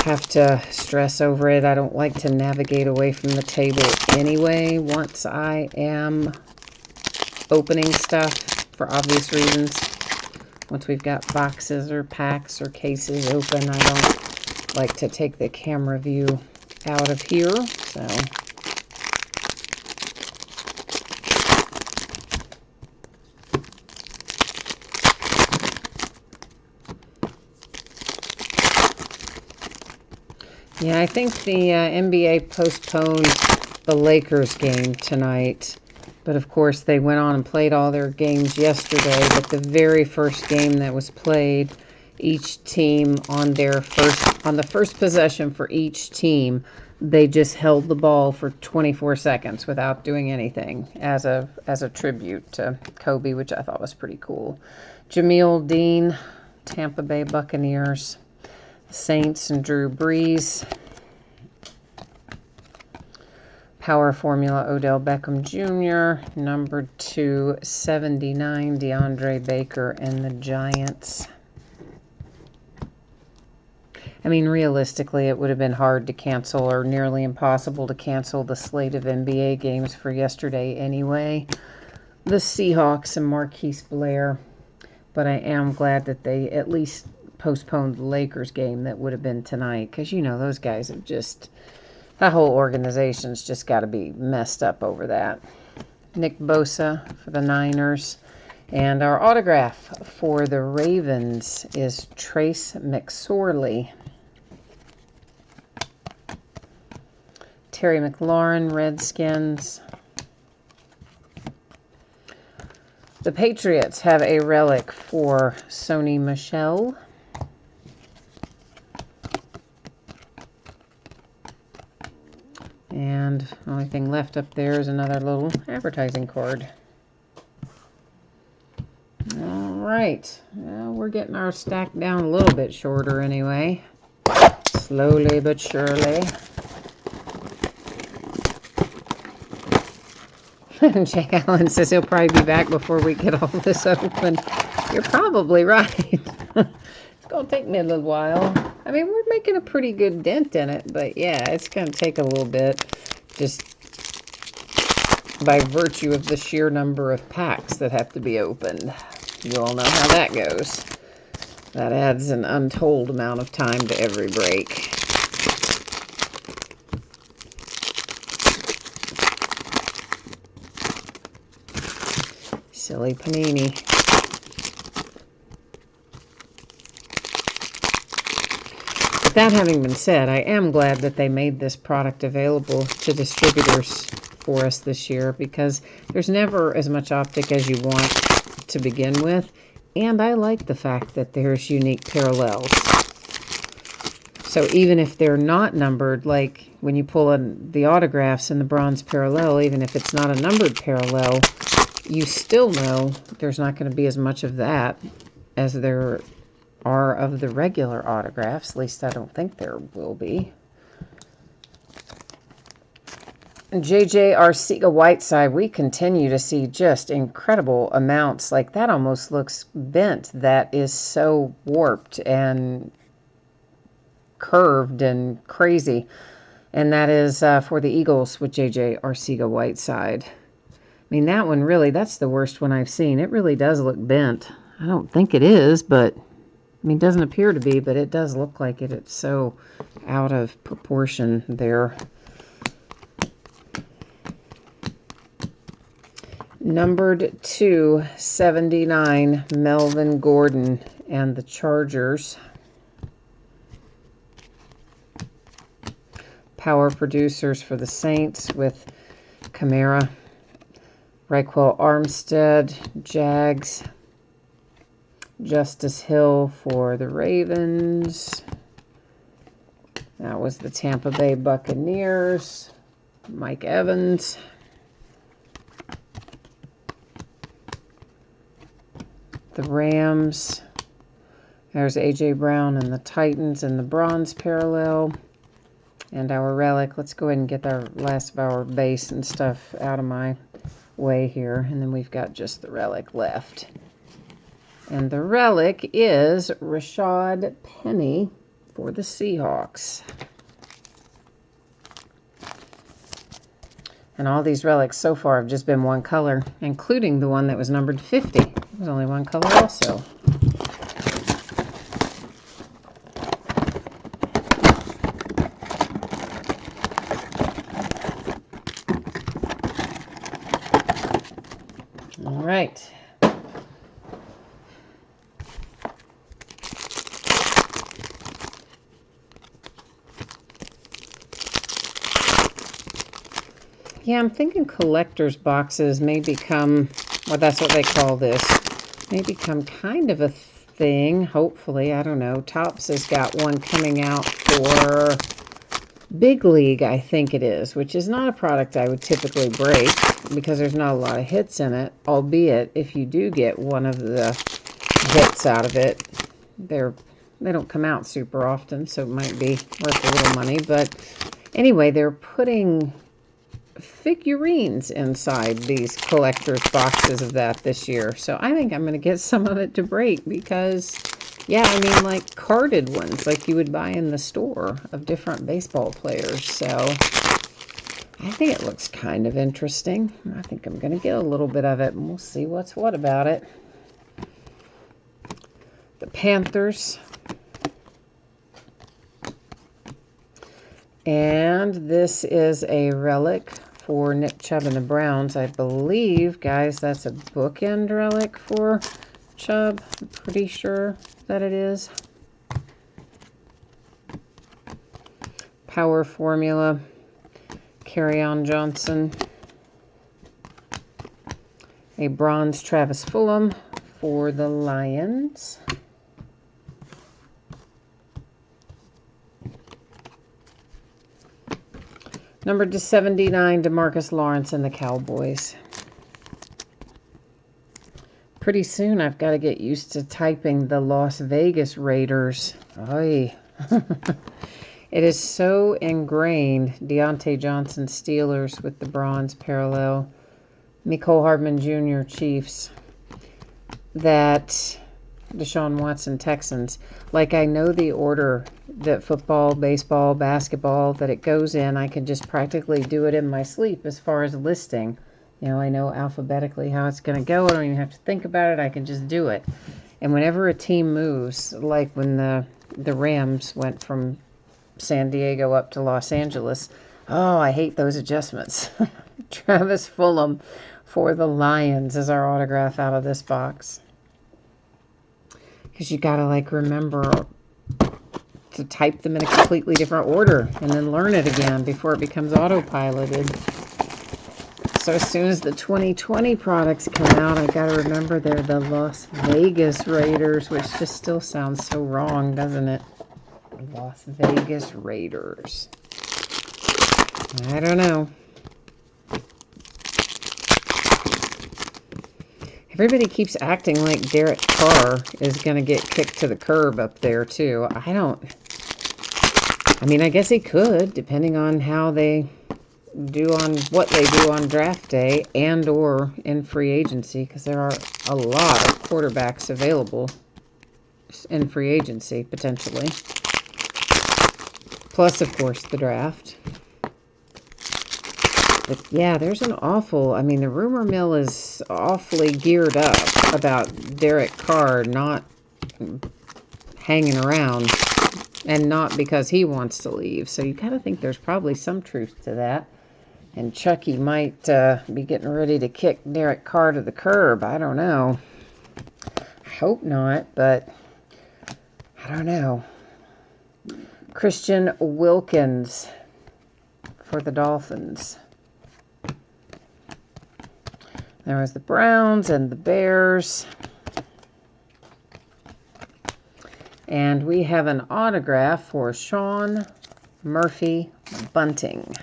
have to stress over it. I don't like to navigate away from the table anyway once I am opening stuff for obvious reasons. Once we've got boxes or packs or cases open, I don't like to take the camera view out of here. So yeah, I think the NBA postponed the Lakers game tonight. But of course, they went on and played all their games yesterday. But the very first game that was played, each team on the first possession for each team, they just held the ball for 24 seconds without doing anything as a tribute to Kobe, which I thought was pretty cool. Jamil Dean, Tampa Bay Buccaneers. Saints and Drew Brees. Power Formula Odell Beckham Jr. Number 279 DeAndre Baker and the Giants. I mean, realistically, it would have been hard to cancel or nearly impossible to cancel the slate of NBA games for yesterday anyway. The Seahawks and Marquise Blair. But I am glad that they at least postponed the Lakers game that would have been tonight, because, you know, those guys have just, that whole organization's just got to be messed up over that. Nick Bosa for the Niners. And our autograph for the Ravens is Trace McSorley. Terry McLaurin, Redskins. The Patriots have a relic for Sony Michel. And the only thing left up there is another little advertising card. All right. Well, we're getting our stack down a little bit shorter anyway. Slowly but surely. Jake Allen says he'll probably be back before we get all this open. You're probably right. It's going to take me a little while. I mean, we're making a pretty good dent in it, but yeah, it's going to take a little bit just by virtue of the sheer number of packs that have to be opened. You all know how that goes. That adds an untold amount of time to every break. Silly Panini. But that having been said, I am glad that they made this product available to distributors for us this year, because there's never as much optic as you want to begin with, and I like the fact that there's unique parallels. So even if they're not numbered, like when you pull in the autographs in the bronze parallel, even if it's not a numbered parallel, you still know there's not going to be as much of that as there are of the regular autographs. At least I don't think there will be. JJ Arcega-Whiteside, we continue to see just incredible amounts. Like, that almost looks bent. That is so warped and curved and crazy. And that is for the Eagles with JJ Arcega-Whiteside. I mean, that one really, that's the worst one I've seen. It really does look bent. I don't think it is, but, I mean, it doesn't appear to be, but it does look like it. It's so out of proportion there. Numbered 279, Melvin Gordon and the Chargers. Power producers for the Saints with Kamara. Raquel Armstead, Jags. Justice Hill for the Ravens. That was the Tampa Bay Buccaneers. Mike Evans. The Rams. There's A.J. Brown and the Titans in the bronze parallel. And our relic. Let's go ahead and get our last of our base and stuff out of my way here. And then we've got just the relic left. And the relic is Rashad Penny for the Seahawks. And all these relics so far have just been one color, including the one that was numbered 50. It was only one color also. All right. Yeah, I'm thinking collector's boxes may become, well, that's what they call this, may become kind of a thing, hopefully. I don't know. Topps has got one coming out for Big League, I think it is, which is not a product I would typically break because there's not a lot of hits in it, albeit if you do get one of the hits out of it, they don't come out super often, so it might be worth a little money. But anyway, they're putting figurines inside these collector's boxes of that this year. So I think I'm going to get some of it to break because, yeah, I mean, like carded ones like you would buy in the store of different baseball players. So I think it looks kind of interesting. I think I'm going to get a little bit of it and we'll see what's what about it. The Panthers. And this is a relic for Nick Chubb and the Browns. I believe, guys, that's a bookend relic for Chubb. I'm pretty sure that it is. Power Formula. Kerryon Johnson. A bronze Travis Fulgham for the Lions. Number 79, DeMarcus Lawrence and the Cowboys. Pretty soon I've got to get used to typing the Las Vegas Raiders. Oy. It is so ingrained. Deontay Johnson Steelers with the bronze parallel. Mecole Hardman Jr. Chiefs. That Deshaun Watson Texans. Like I know the order that football, baseball, basketball, that it goes in. I can just practically do it in my sleep as far as listing. You know, I know alphabetically how it's going to go. I don't even have to think about it. I can just do it. And whenever a team moves, like when the Rams went from San Diego up to Los Angeles, oh, I hate those adjustments. Travis Fulgham for the Lions is our autograph out of this box. Because you got to, like, remember to type them in a completely different order and then learn it again before it becomes autopiloted. So as soon as the 2020 products come out, I got to remember they're the Las Vegas Raiders, which just still sounds so wrong, doesn't it? Las Vegas Raiders. I don't know. Everybody keeps acting like Derek Carr is going to get kicked to the curb up there, too. I mean, I guess he could, depending on how they do on what they do on draft day and or in free agency, because there are a lot of quarterbacks available in free agency, potentially. Plus, of course, the draft. But yeah, there's an awful, I mean, the rumor mill is awfully geared up about Derek Carr not hanging around, and not because he wants to leave. So you gotta think there's probably some truth to that. And Chucky might be getting ready to kick Derek Carr to the curb. I don't know. I hope not, but I don't know. Christian Wilkins for the Dolphins. There was the Browns and the Bears. And we have an autograph for Sean Murphy Bunting.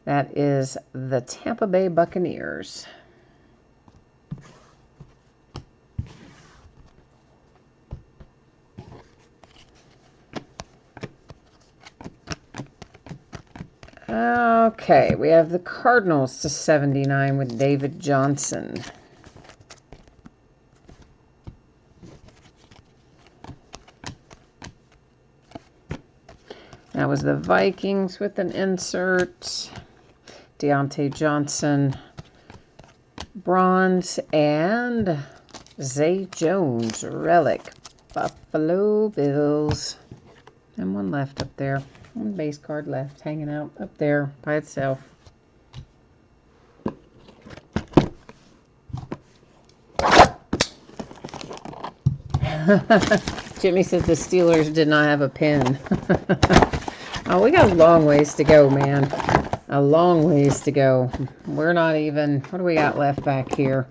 That is the Tampa Bay Buccaneers. Okay, we have the Cardinals to 79 with David Johnson. That was the Vikings with an insert. Deontay Johnson, bronze, and Zay Jones, relic. Buffalo Bills. And one left up there. One base card left, hanging out up there by itself. Jimmy says the Steelers did not have a pin. Oh, we got a long ways to go, man. A long ways to go. We're not even, what do we got left back here?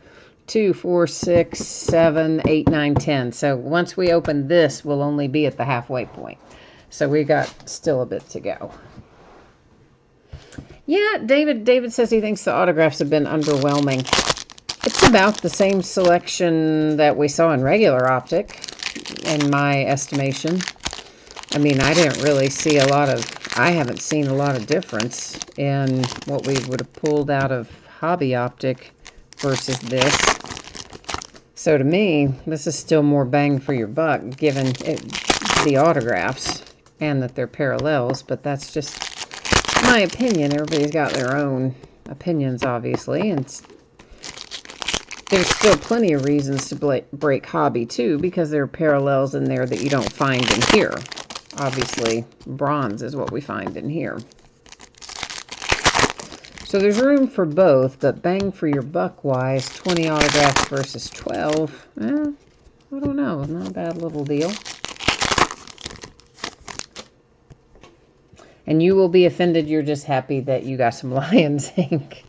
2, 4, 6, 7, 8, 9, 10. So once we open this, we'll only be at the halfway point. So we got still a bit to go. Yeah, David says he thinks the autographs have been underwhelming. It's about the same selection that we saw in regular Optic, in my estimation. I mean, I haven't seen a lot of difference in what we would have pulled out of Hobby Optic versus this. So to me, this is still more bang for your buck, given the autographs and that they're parallels, but that's just my opinion. Everybody's got their own opinions, obviously, and there's still plenty of reasons to break Hobby, too, because there are parallels in there that you don't find in here. Obviously, bronze is what we find in here. So there's room for both, but bang for your buck-wise, 20 autographs versus 12, I don't know. Not a bad little deal. And you will be offended. You're just happy that you got some Lions ink.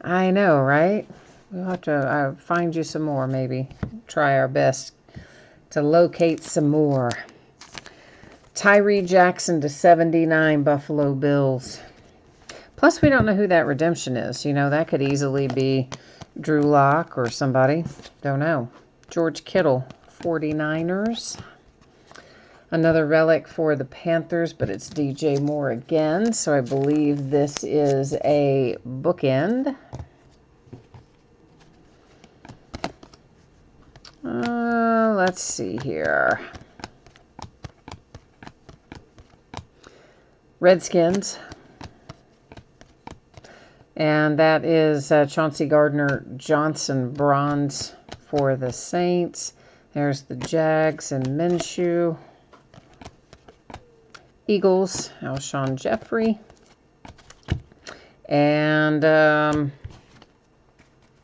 I know, right? We'll have to find you some more, maybe. Try our best to locate some more. Tyree Jackson to 79, Buffalo Bills. Plus, we don't know who that redemption is. You know, that could easily be Drew Lock or somebody. Don't know. George Kittle, 49ers. Another relic for the Panthers, but it's DJ Moore again. So I believe this is a bookend. Let's see here. Redskins. And that is Chauncey Gardner-Johnson, bronze for the Saints. There's the Jags and Minshew. Eagles, Alshon Jeffrey. And a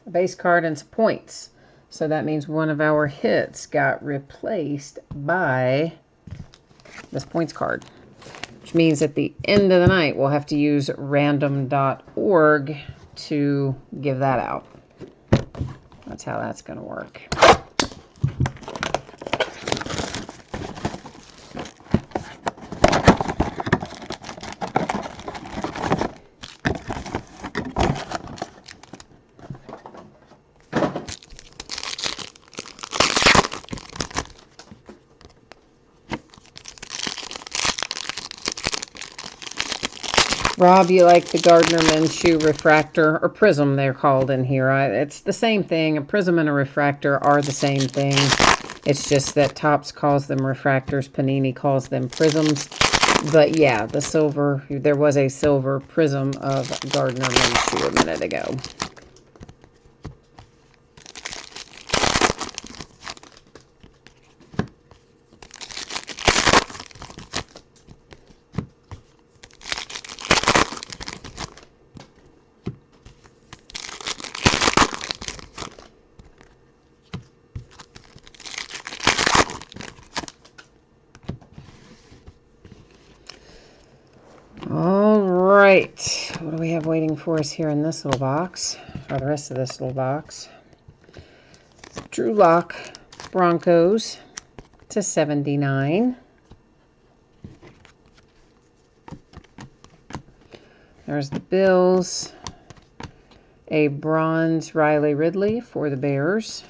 base card and some points. So that means one of our hits got replaced by this points card. Which means at the end of the night, we'll have to use random.org to give that out. That's how that's going to work. Rob, you like the Gardner Minshew refractor, or prism they're called in here. It's the same thing. A prism and a refractor are the same thing. It's just that Topps calls them refractors, Panini calls them prisms. But yeah, the silver, there was a silver prism of Gardner Minshew a minute ago. What do we have waiting for us here in this little box, or the rest of this little box? Drew Lock, Broncos to 79. There's the Bills. A bronze Riley Ridley for the Bears.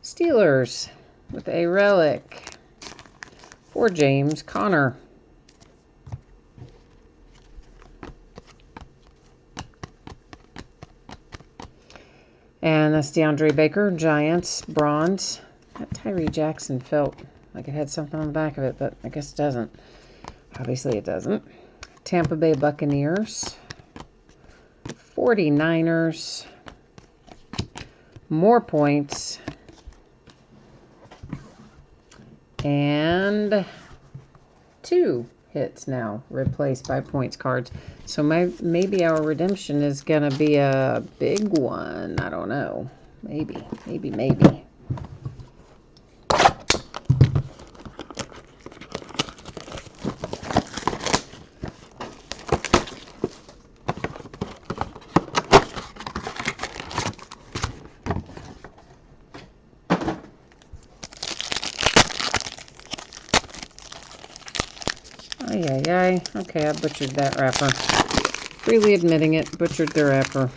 Steelers with a relic for James Conner. And that's DeAndre Baker, Giants, bronze. That Tyree Jackson felt like it had something on the back of it, but I guess it doesn't. Obviously it doesn't. Tampa Bay Buccaneers, 49ers, more points, and 2 hits now replaced by points cards. So maybe our redemption is going to be a big one. I don't know. Maybe. Ay. Okay, I butchered that wrapper. Freely admitting it, butchered the wrapper.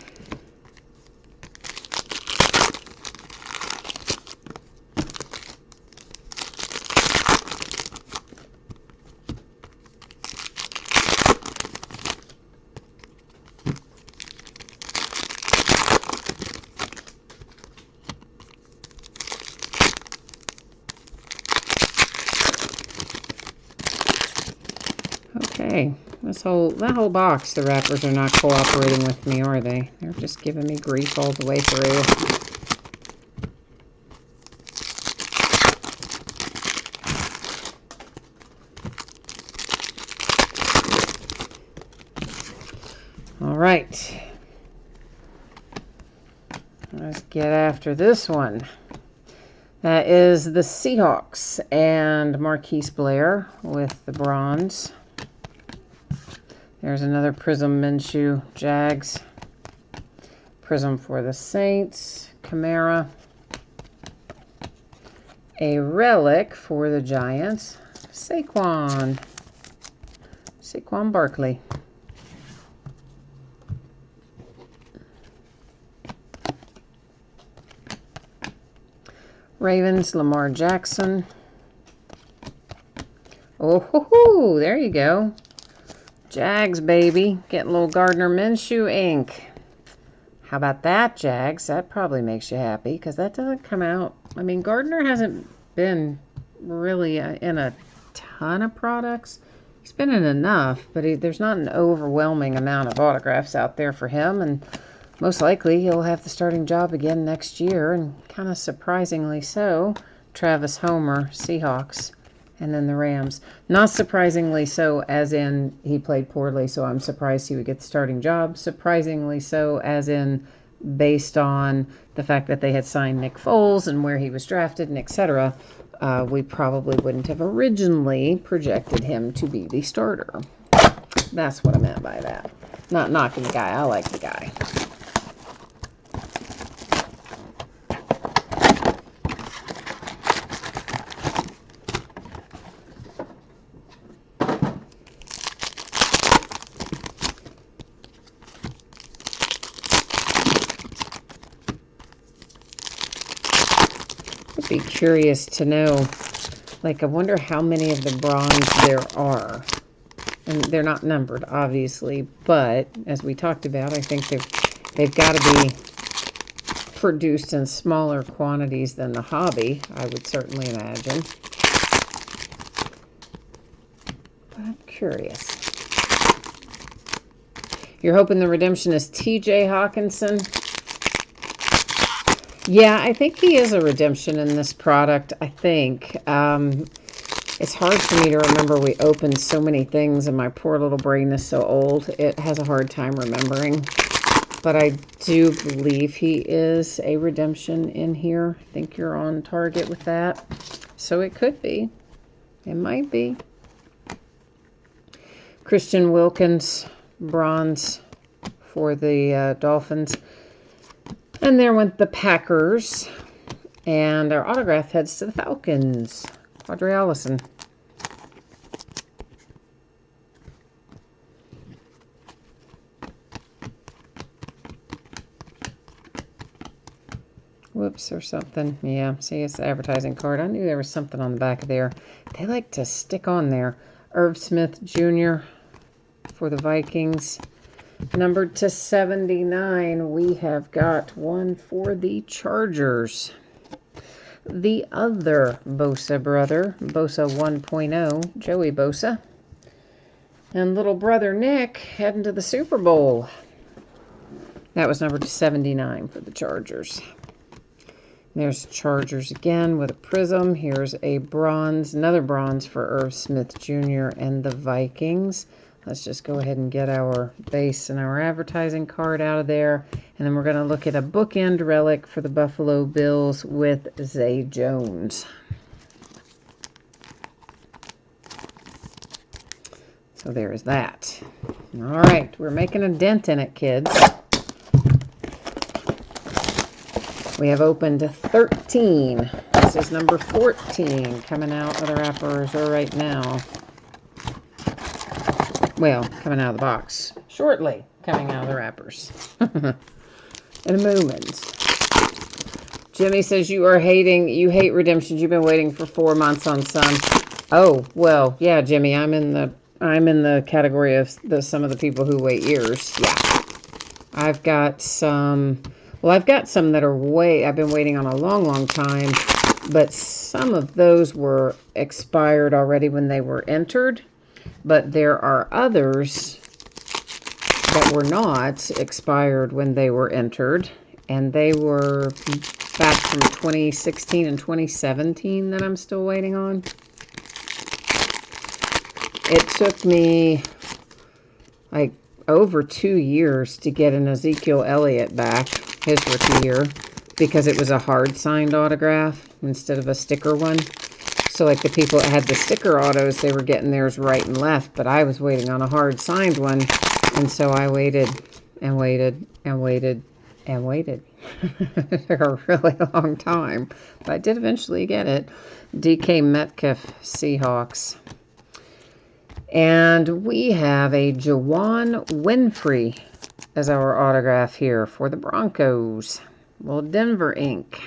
Okay, that whole box, the wrappers are not cooperating with me, are they? They're just giving me grief all the way through. All right. Let's get after this one. That is the Seahawks and Marquise Blair with the bronze. There's another Prism Minshew, Jags. Prism for the Saints, Kamara. A relic for the Giants, Saquon Barkley. Ravens, Lamar Jackson. Oh, there you go. Jags, baby. Getting a little Gardner Minshew ink. How about that, Jags? That probably makes you happy because that doesn't come out. I mean, Gardner hasn't been really in a ton of products. He's been in enough, but there's not an overwhelming amount of autographs out there for him. And most likely he'll have the starting job again next year. And kind of surprisingly so, Travis Homer, Seahawks. And then the Rams. Not surprisingly so, as in he played poorly, so I'm surprised he would get the starting job. Surprisingly so, as in based on the fact that they had signed Nick Foles and where he was drafted and etc. We probably wouldn't have originally projected him to be the starter. That's what I meant by that. Not knocking the guy. I like the guy. Be curious to know, like, I wonder how many of the bronze there are. And they're not numbered, obviously, but as we talked about, I think they've got to be produced in smaller quantities than the hobby, I would certainly imagine. But I'm curious. You're hoping the redemption is TJ Hawkinson? Yeah, I think he is a redemption in this product, I think. It's hard for me to remember. We opened so many things and my poor little brain is so old. It has a hard time remembering. But I do believe he is a redemption in here. I think you're on target with that. So it could be. It might be. Christian Wilkins, bronze for the Dolphins. And there went the Packers. And our autograph heads to the Falcons. Audrey Allison. Whoops, or something. Yeah, see, it's the advertising card. I knew there was something on the back of there. They like to stick on there. Irv Smith Jr. for the Vikings. Numbered to 79, we have got one for the Chargers. The other Bosa brother, Bosa 1.0, Joey Bosa. And little brother Nick heading to the Super Bowl. That was numbered to 79 for the Chargers. There's Chargers again with a prism. Here's a bronze, another bronze for Irv Smith Jr. and the Vikings. Let's just go ahead and get our base and our advertising card out of there. And then we're going to look at a bookend relic for the Buffalo Bills with Zay Jones. So there's that. All right, we're making a dent in it, kids. We have opened 13. This is number 14 coming out of the wrappers right now. Well, coming out of the box. Shortly coming out of the wrappers. In a moment. Jimmy says you hate redemptions. You've been waiting for 4 months on some. Oh, well, yeah, Jimmy, I'm in the category of some of the people who wait years. Yeah. I've got some that are I've been waiting on a long, long time, but some of those were expired already when they were entered. But there are others that were not expired when they were entered, and they were back from 2016 and 2017 that I'm still waiting on. It took me like over 2 years to get an Ezekiel Elliott back, his rookie year, because it was a hard signed autograph instead of a sticker one. So like the people that had the sticker autos, they were getting theirs right and left, but I was waiting on a hard signed one, and so I waited and waited and waited and waited for a really long time. But I did eventually get it. DK Metcalf, Seahawks. And we have a Juwann Winfree as our autograph here for the Broncos. Well, Denver ink.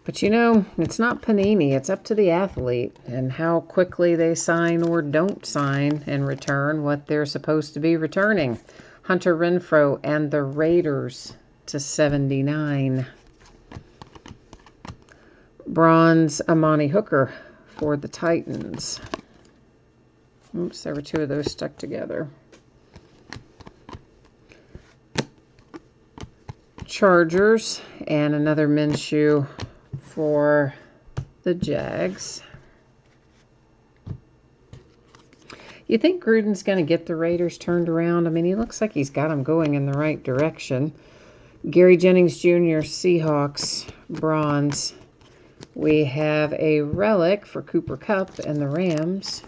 But you know, it's not Panini. It's up to the athlete and how quickly they sign or don't sign and return what they're supposed to be returning. Hunter Renfrow and the Raiders to 79. Bronze Amani Hooker for the Titans. Oops, there were 2 of those stuck together. Chargers and another Minshew for the Jags. You think Gruden's going to get the Raiders turned around? I mean, he looks like he's got them going in the right direction. Gary Jennings Jr., Seahawks, bronze. We have a relic for Cooper Kupp and the Rams.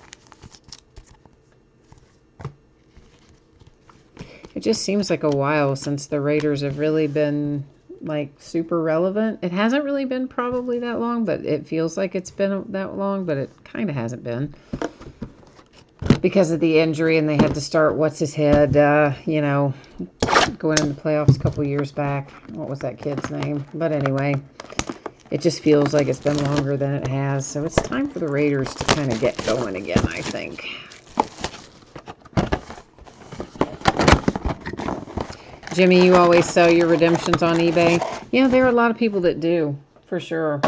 It just seems like a while since the Raiders have really been like super relevant. It hasn't really been probably that long, but it feels like it's been that long, but it kind of hasn't been. Because of the injury, and they had to start what's-his-head, going into the playoffs a couple years back. What was that kid's name? But anyway, it just feels like it's been longer than it has. So it's time for the Raiders to kind of get going again, I think. Jimmy, you always sell your redemptions on eBay. Yeah, there are a lot of people that do, for sure.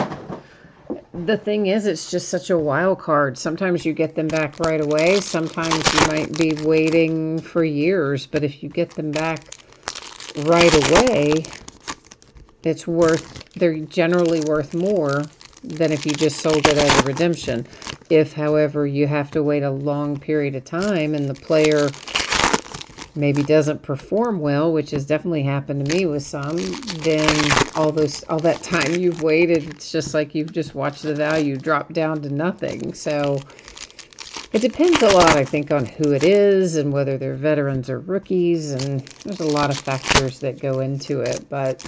The thing is, it's just such a wild card. Sometimes you get them back right away. Sometimes you might be waiting for years. But if you get them back right away, they're generally worth more than if you just sold it as a redemption. If, however, you have to wait a long period of time and the player maybe doesn't perform well, which has definitely happened to me with some, then all that time you've waited, it's just like you've just watched the value drop down to nothing. So it depends a lot, I think, on who it is and whether they're veterans or rookies, and there's a lot of factors that go into it. But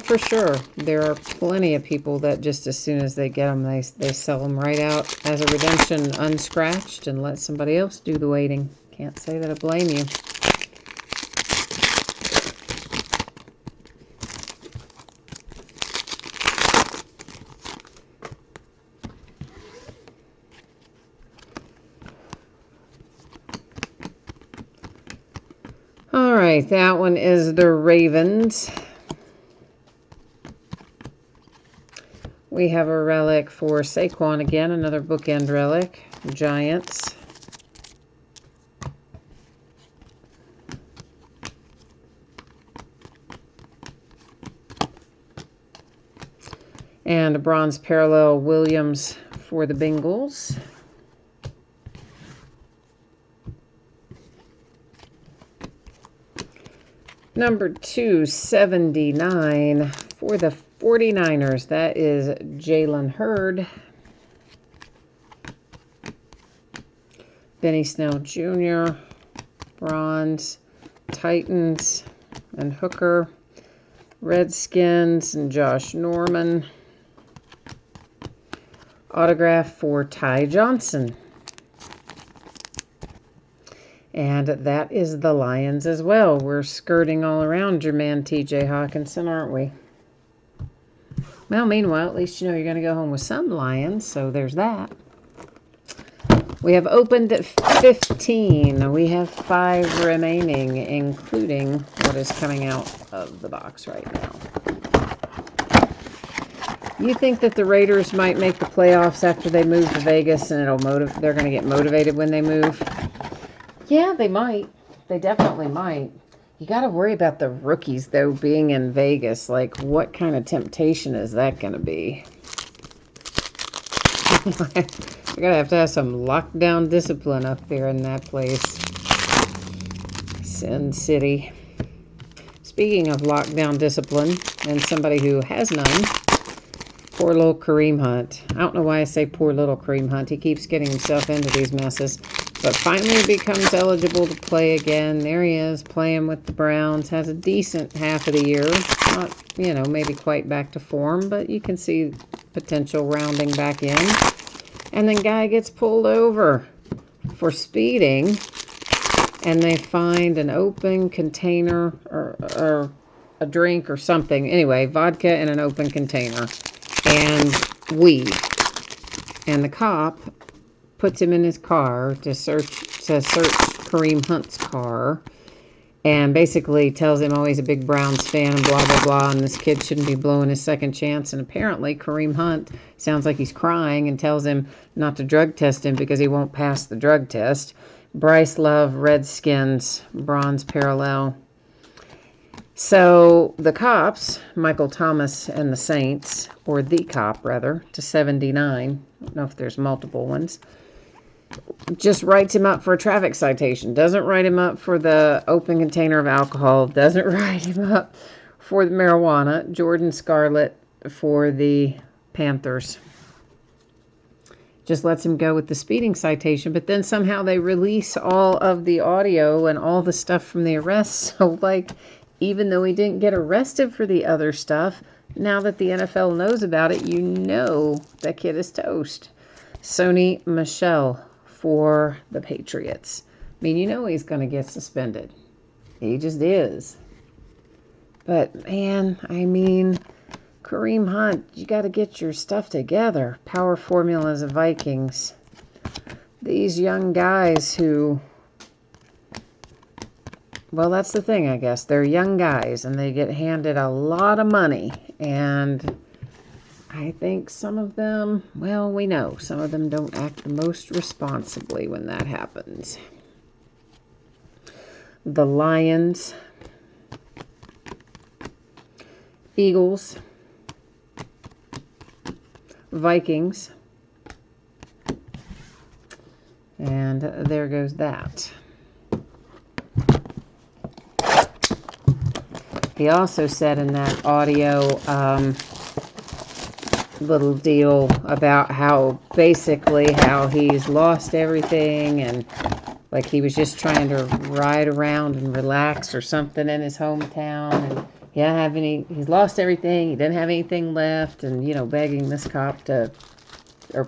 for sure, there are plenty of people that just as soon as they get them, they sell them right out as a redemption unscratched and let somebody else do the waiting. Can't say that I blame you. right, that one is the Ravens. We have a relic for Saquon again, another bookend relic. Giants. And a bronze parallel Williams for the Bengals. Number 279 for the 49ers. That is Jalen Hurd. Benny Snell Jr. Bronze. Titans and Hooker. Redskins and Josh Norman. Autograph for Ty Johnson. And that is the Lions as well. We're skirting all around your man T.J. Hawkinson, aren't we? Well, meanwhile, at least you know you're going to go home with some Lions, so there's that. We have opened at 15. We have 5 remaining, including what is coming out of the box right now. You think that the Raiders might make the playoffs after they move to Vegas, and they're going to get motivated when they move? Yeah, they might. They definitely might. You got to worry about the rookies, though, being in Vegas. Like, what kind of temptation is that going to be? You're going to have some lockdown discipline up there in that place. Sin City. Speaking of lockdown discipline, and somebody who has none, poor little Kareem Hunt. I don't know why I say poor little Kareem Hunt. He keeps getting himself into these messes. But finally becomes eligible to play again. There he is, playing with the Browns. Has a decent half of the year. Not, maybe quite back to form, but you can see potential rounding back in. And then guy gets pulled over for speeding. And they find an open container or a drink or something. Anyway, vodka in an open container. And weed. And the cop puts him in his car to search Kareem Hunt's car, and basically tells him, he's a big Browns fan and blah, blah, blah, and this kid shouldn't be blowing his second chance. And apparently Kareem Hunt sounds like he's crying and tells him not to drug test him because he won't pass the drug test. Bryce Love, Redskins, bronze parallel. So the cops, Michael Thomas and the Saints, or the cop rather, to 79, I don't know if there's multiple ones, just writes him up for a traffic citation. Doesn't write him up for the open container of alcohol. Doesn't write him up for the marijuana. Jordan Scarlett for the Panthers. Just lets him go with the speeding citation, but then somehow they release all of the audio and all the stuff from the arrest. So, even though he didn't get arrested for the other stuff, now that the NFL knows about it, that kid is toast. Sony Michel for the Patriots. He's going to get suspended. He just is. But, man, Kareem Hunt, you got to get your stuff together. Power formulas of Vikings. These young guys who... Well, that's the thing, I guess. They're young guys, and they get handed a lot of money. And I think some of them, we know, some of them don't act the most responsibly when that happens. The Lions, Eagles, Vikings, and there goes that. He also said in that audio little deal about how he's lost everything, and he was just trying to ride around and relax or something in his hometown, and he's lost everything, he didn't have anything left, and begging this cop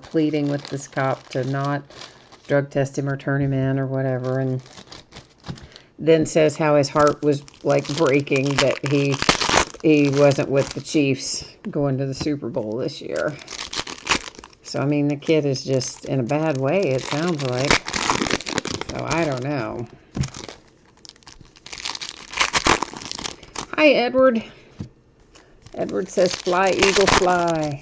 pleading with this cop to not drug test him or turn him in or whatever, and then says how his heart was breaking that he wasn't with the Chiefs going to the Super Bowl this year. So, the kid is just in a bad way, it sounds like. So, I don't know. Hi, Edward. Edward says, fly, eagle, fly.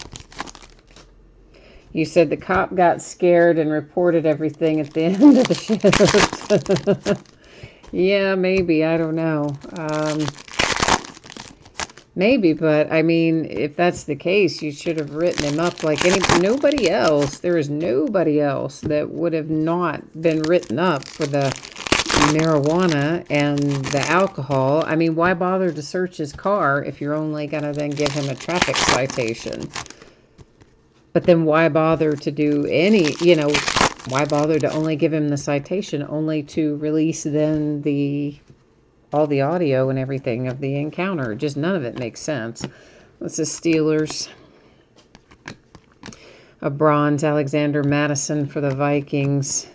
You said the cop got scared and reported everything at the end of the shift. Yeah, maybe. I don't know. Maybe, but I mean, if that's the case, you should have written him up like nobody else. There is nobody else that would have not been written up for the marijuana and the alcohol. I mean, why bother to search his car if you're only going to then give him a traffic citation? But then why bother to do any, why bother to only give him the citation, only to release then all the audio and everything of the encounter? Just none of it makes sense. This is Steelers. A bronze, Alexander Madison for the Vikings.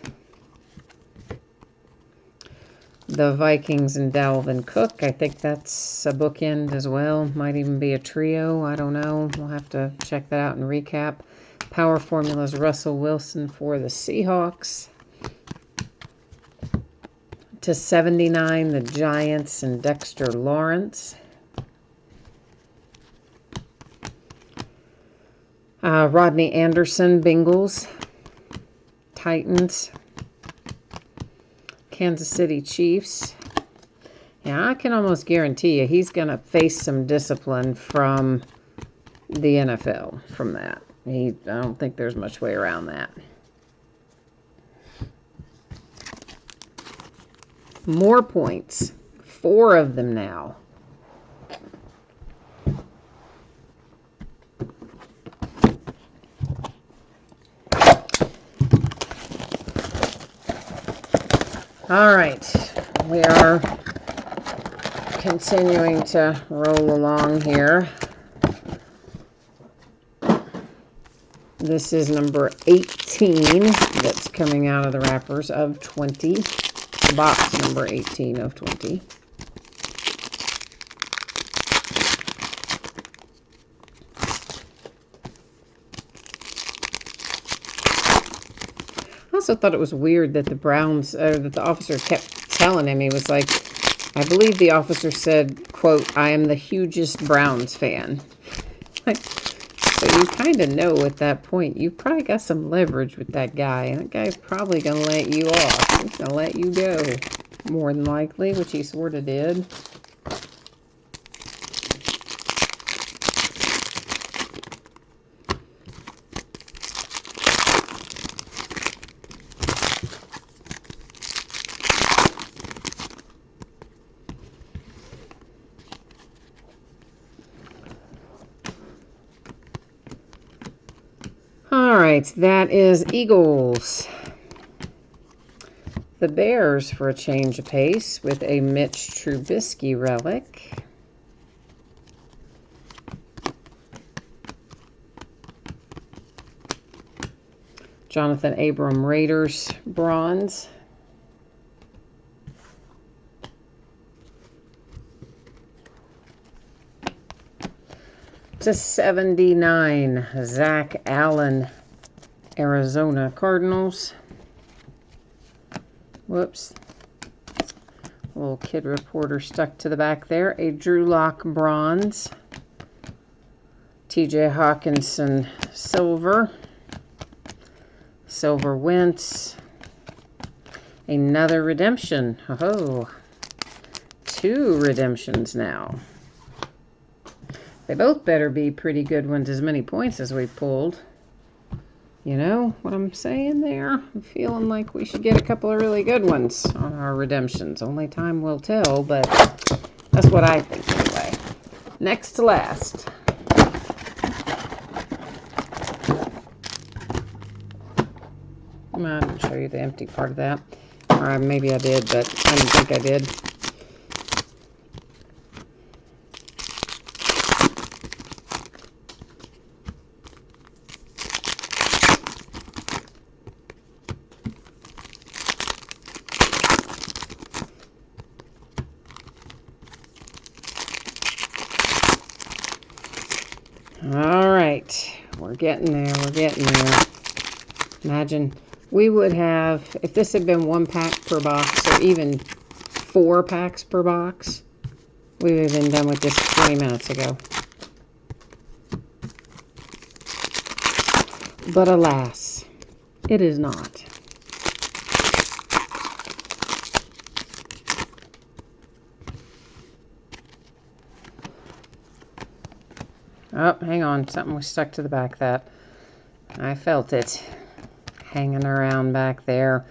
The Vikings and Dalvin Cook. I think that's a bookend as well. Might even be a trio. I don't know. We'll have to check that out and recap. Power formulas, Russell Wilson for the Seahawks. To 79, the Giants and Dexter Lawrence. Rodney Anderson, Bengals. Titans. Kansas City Chiefs. Yeah, I can almost guarantee you he's going to face some discipline from the NFL from that. I don't think there's much way around that. More points. 4 of them now. All right. We are continuing to roll along here. This is number 18 that's coming out of the wrappers of 20. Box number 18 of 20. I also thought it was weird that that the officer kept telling him, he was like, I believe the officer said, quote, I am the hugest Browns fan. So you kind of know at that point, you probably got some leverage with that guy. And that guy's probably going to let you off. He's going to let you go, more than likely, which he sort of did. All right, that is Eagles. The Bears for a change of pace with a Mitch Trubisky relic. Jonathan Abram Raiders bronze. To 79, Zach Allen, Arizona Cardinals. Whoops. Little kid reporter stuck to the back there. A Drew Lock bronze. TJ Hawkinson silver. Silver Wentz. Another redemption. Oh, 2 redemptions now. They both better be pretty good ones, as many points as we pulled. You know what I'm saying there? I'm feeling like we should get a couple of really good ones on our redemptions. Only time will tell, but that's what I think anyway. Next to last. I didn't show you the empty part of that. Or maybe I did, but I didn't think I did. All right, we're getting there, we're getting there. Imagine we would have, if this had been 1 pack per box or even 4 packs per box, We would have been done with this 20 minutes ago. But alas, it is not. Oh, hang on. Something was stuck to the back of that. I felt it hanging around back there.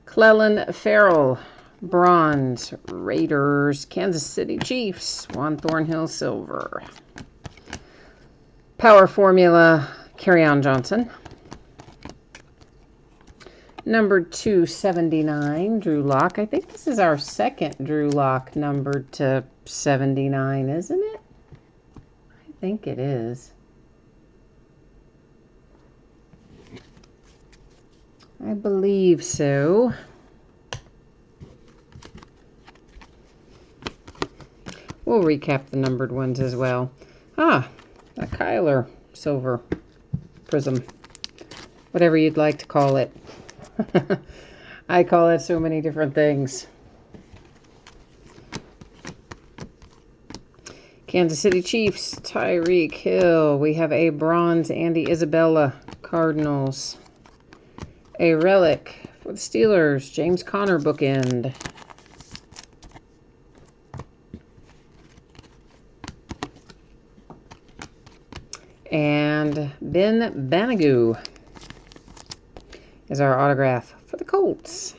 Clelin Ferrell, bronze. Raiders, Kansas City Chiefs, Juan Thornhill, silver. Power Formula, Kerryon Johnson. Number 279, Drew Lock. I think this is our second Drew Lock numbered to 79, isn't it? I think it is. I believe so. We'll recap the numbered ones as well. Ah, a Kyler silver prism. Whatever you'd like to call it. I call it so many different things. Kansas City Chiefs, Tyreek Hill. We have a bronze, Andy Isabella, Cardinals. A relic for the Steelers, James Conner bookend. And Ben Banagoo is our autograph for the Colts.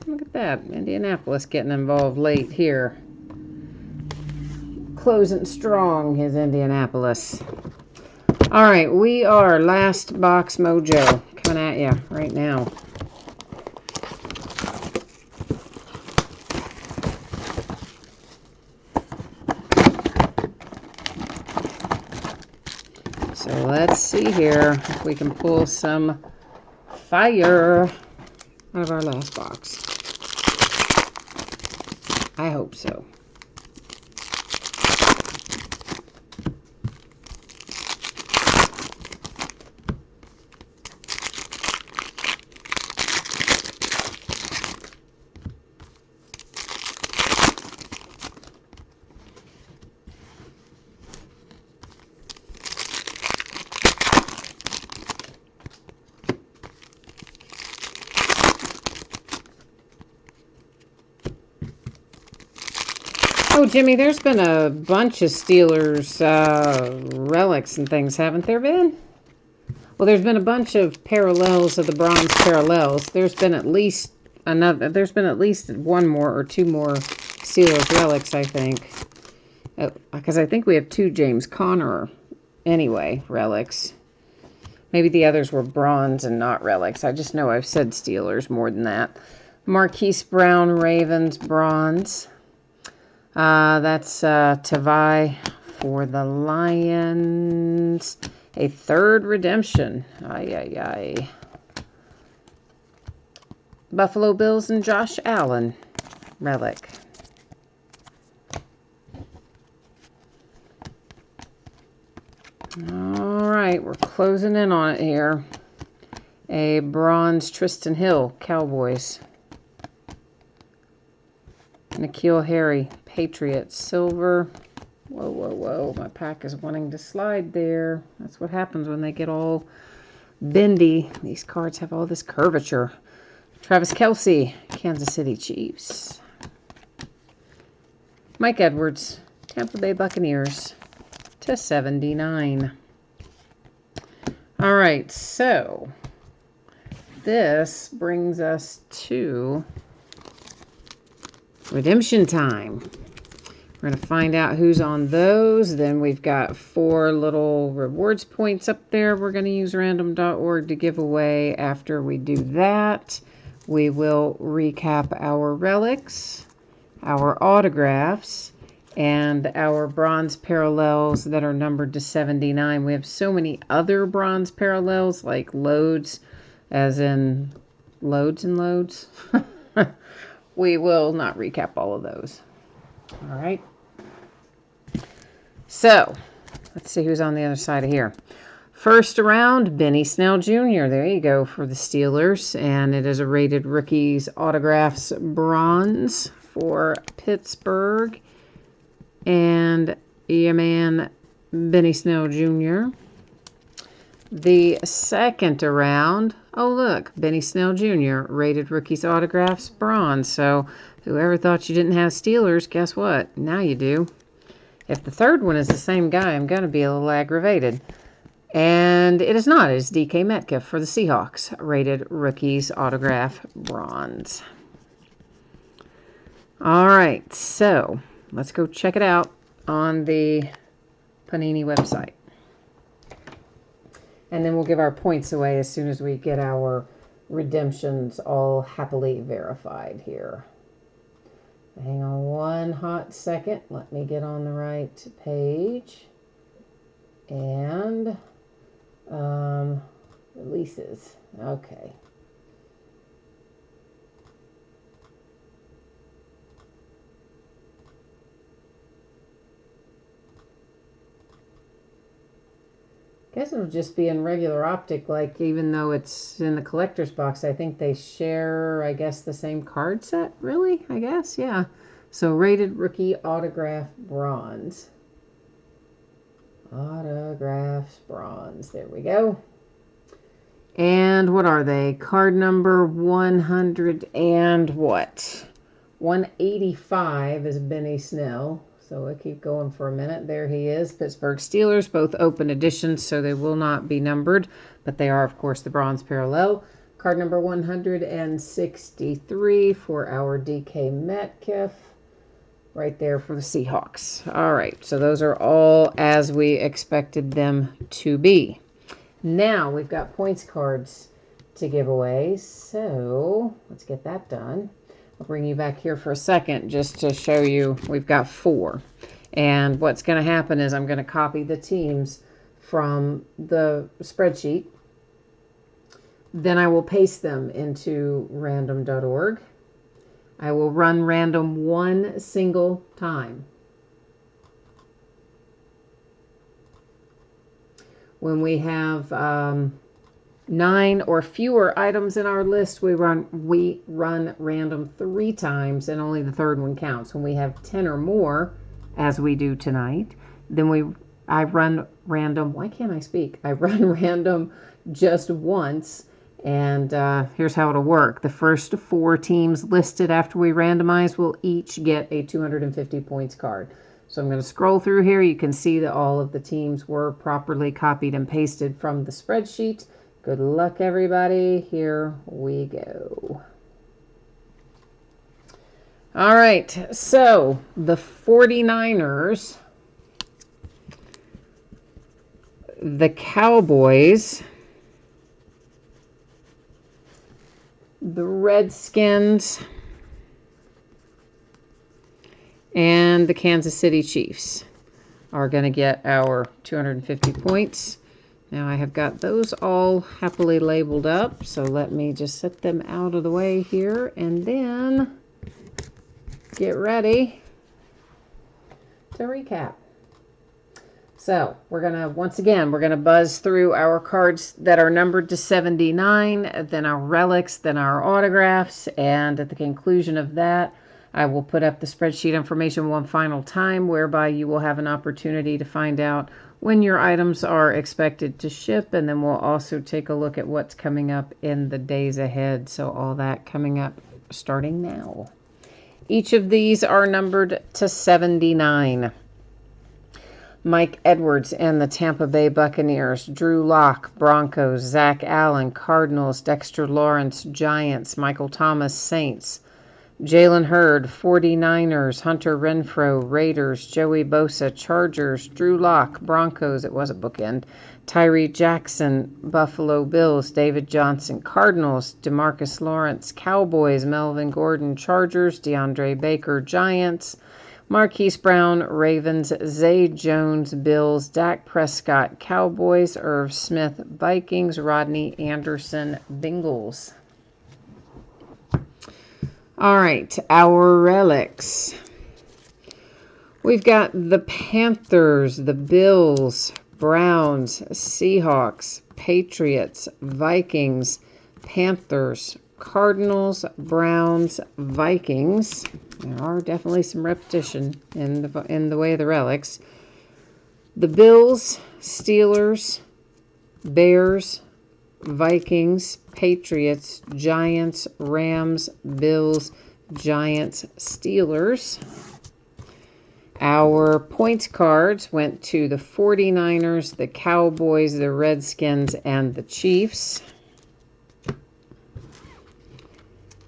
Look at that. Indianapolis getting involved late here. Closing strong is Indianapolis. All right, we are Last Box Mojo coming at you right now. So let's see here if we can pull some fire out of our last box. I hope so. Oh, Jimmy, there's been a bunch of Steelers relics and things, haven't there been? Well, there's been a bunch of parallels of the bronze parallels. There's been at least one more or two more Steelers relics, I think. Because I think we have two James Conner, anyway, relics. Maybe the others were bronze and not relics. I just know I've said Steelers more than that. Marquise Brown, Ravens, bronze. That's Tavai for the Lions. A third redemption. Ay. Buffalo Bills and Josh Allen. Relic. Alright, we're closing in on it here. A bronze Tristan Hill, Cowboys. N'Keal Harry, Patriots, silver. Whoa. My pack is wanting to slide there. That's what happens when they get all bendy. These cards have all this curvature. Travis Kelce, Kansas City Chiefs. Mike Edwards, Tampa Bay Buccaneers, to 79. All right, so this brings us to redemption time. We're going to find out who's on those. Then we've got 4 little rewards points up there. We're going to use random.org to give away. After we do that, we will recap our relics, our autographs, and our bronze parallels that are numbered to 79. We have so many other bronze parallels, like loads, as in loads and loads. We will not recap all of those. All right. So, let's see who's on the other side of here. First round, Benny Snell Jr. There you go for the Steelers. And it is a rated rookies autographs bronze for Pittsburgh. and your man Benny Snell Jr. The second around, oh look, Benny Snell Jr., rated rookies autographs, bronze. So whoever thought you didn't have Steelers, guess what? Now you do. If the third one is the same guy, I'm going to be a little aggravated. And it is not. It is DK Metcalf for the Seahawks, rated rookies autograph, bronze. All right, so let's go check it out on the Panini website. And then we'll give our points away as soon as we get our redemptions all happily verified here. Hang on one hot second. Let me get on the right page. And releases. Okay. Guess it'll just be in regular optic, like even though it's in the collector's box, I think they share, I guess, the same card set, really, I guess, yeah. So rated rookie autograph bronze. Autographs bronze, there we go. And what are they? Card number 100 and what? 185 is Benny Snell. So we'll keep going for a minute. There he is. Pittsburgh Steelers, both open editions, so they will not be numbered, but they are, of course, the bronze parallel. Card number 163 for our DK Metcalf, right there for the Seahawks. All right, so those are all as we expected them to be. Now we've got points cards to give away, so let's get that done. I'll bring you back here for a second just to show you we've got 4. And what's going to happen is I'm going to copy the teams from the spreadsheet. Then I will paste them into random.org. I will run random one single time. When we have 9 or fewer items in our list, we run random 3 times, and only the third one counts. When we have 10 or more, as we do tonight, then I run random. Why can't I speak? I run random just once, and here's how it'll work. The first 4 teams listed after we randomize will each get a 250 points card. So I'm going to scroll through here. You can see that all of the teams were properly copied and pasted from the spreadsheet. Good luck, everybody. Here we go. All right, so the 49ers, the Cowboys, the Redskins, and the Kansas City Chiefs are going to get our 250 points. Now I have got those all happily labeled up, so let me just set them out of the way here and then get ready to recap. So we're going to, once again, we're going to buzz through our cards that are numbered to 79, then our relics, then our autographs, and at the conclusion of that, I will put up the spreadsheet information one final time, whereby you will have an opportunity to find out when your items are expected to ship, and then we'll also take a look at what's coming up in the days ahead. So all that coming up starting now. Each of these are numbered to 79. Mike Edwards and the Tampa Bay Buccaneers, Drew Lock, Broncos, Zach Allen, Cardinals, Dexter Lawrence, Giants, Michael Thomas, Saints, Jalen Hurd, 49ers, Hunter Renfrow, Raiders, Joey Bosa, Chargers, Drew Lock, Broncos, it was a bookend, Tyree Jackson, Buffalo Bills, David Johnson, Cardinals, DeMarcus Lawrence, Cowboys, Melvin Gordon, Chargers, DeAndre Baker, Giants, Marquise Brown, Ravens, Zay Jones, Bills, Dak Prescott, Cowboys, Irv Smith, Vikings, Rodney Anderson, Bengals. All right, our relics. We've got the Panthers, the Bills, Browns, Seahawks, Patriots, Vikings, Panthers, Cardinals, Browns, Vikings. There are definitely some repetition in the way of the relics. The Bills, Steelers, Bears, Vikings, Patriots, Giants, Rams, Bills, Giants, Steelers. Our points cards went to the 49ers, the Cowboys, the Redskins, and the Chiefs.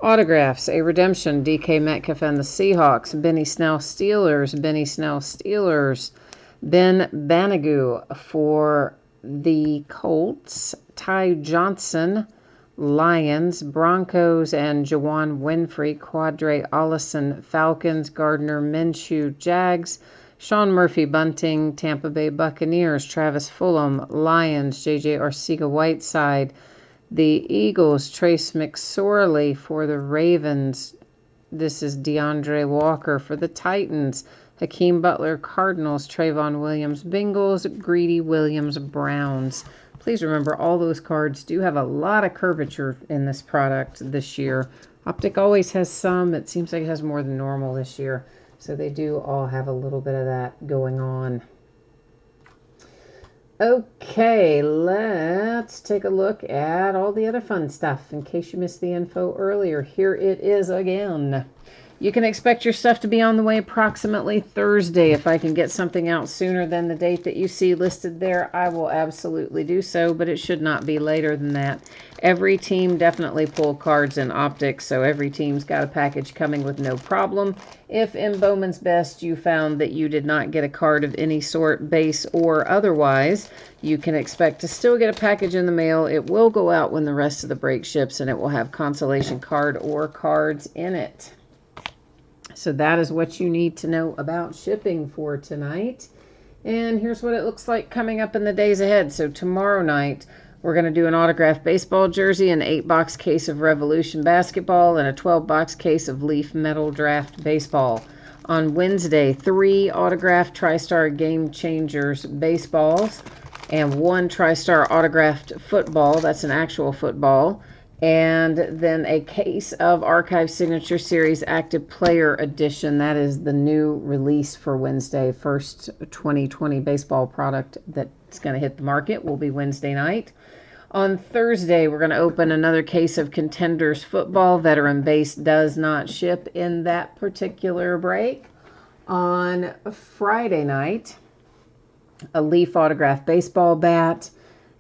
Autographs, a redemption, DK Metcalf and the Seahawks, Benny Snell Steelers, Benny Snell Steelers, Ben Banagoo for the Colts, Ty Johnson, Lions, Broncos, and Jawan Winfrey, Quadre Allison, Falcons, Gardner Minshew, Jags, Sean Murphy Bunting, Tampa Bay Buccaneers, Travis Fulham, Lions, JJ Arcega-Whiteside, the Eagles, Trace McSorley for the Ravens. This is DeAndre Walker for the Titans. Hakeem Butler, Cardinals. Trayvon Williams, Bengals. Greedy Williams, Browns. Please remember, all those cards do have a lot of curvature in this product this year. Optic always has some. It seems like it has more than normal this year. So they do all have a little bit of that going on. Okay, let's take a look at all the other fun stuff. In case you missed the info earlier, here it is again. You can expect your stuff to be on the way approximately Thursday. If I can get something out sooner than the date that you see listed there, I will absolutely do so, but it should not be later than that. Every team definitely pull cards in Optics, so every team's got a package coming with no problem. If in Bowman's Best you found that you did not get a card of any sort, base or otherwise, you can expect to still get a package in the mail. It will go out when the rest of the break ships, and it will have consolation card or cards in it. So that is what you need to know about shipping for tonight. And here's what it looks like coming up in the days ahead. So tomorrow night, we're going to do an autographed baseball jersey, an 8-box case of Revolution basketball, and a 12-box case of Leaf Metal Draft baseball. On Wednesday, 3 autographed TriStar Game Changers baseballs and 1 TriStar autographed football. That's an actual football. And then a case of Archive Signature Series Active Player Edition. That is the new release for Wednesday. First 2020 baseball product that's going to hit the market will be Wednesday night. On Thursday, we're going to open another case of Contenders football. Veteran base does not ship in that particular break. On Friday night, a Leaf autographed baseball bat,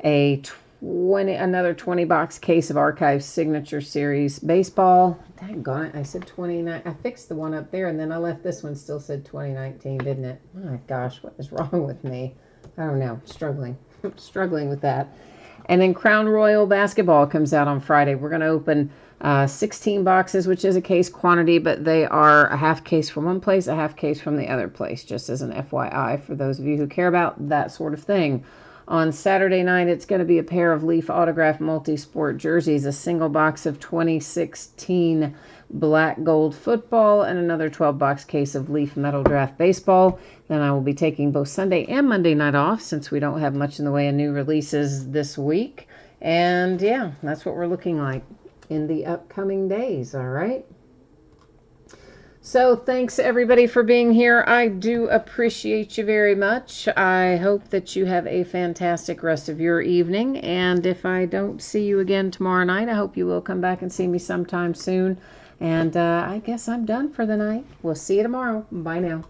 another 20-box case of Archive Signature Series baseball. Daggone it, I said 29. I fixed the one up there, and then I left this one still said 2019, didn't it? Oh my gosh, what is wrong with me? I don't know. Struggling with that. And then Crown Royal basketball comes out on Friday. We're going to open 16 boxes, which is a case quantity, but they are a half case from one place, a half case from the other place, just as an FYI for those of you who care about that sort of thing. On Saturday night, it's going to be a pair of Leaf autographed multi-sport jerseys, a single box of 2016 black gold football, and another 12-box case of Leaf Metal Draft baseball. Then I will be taking both Sunday and Monday night off since we don't have much in the way of new releases this week. And yeah, that's what we're looking like in the upcoming days, all right? So thanks everybody for being here. I do appreciate you very much. I hope that you have a fantastic rest of your evening. And if I don't see you again tomorrow night, I hope you will come back and see me sometime soon. And I guess I'm done for the night. We'll see you tomorrow. Bye now.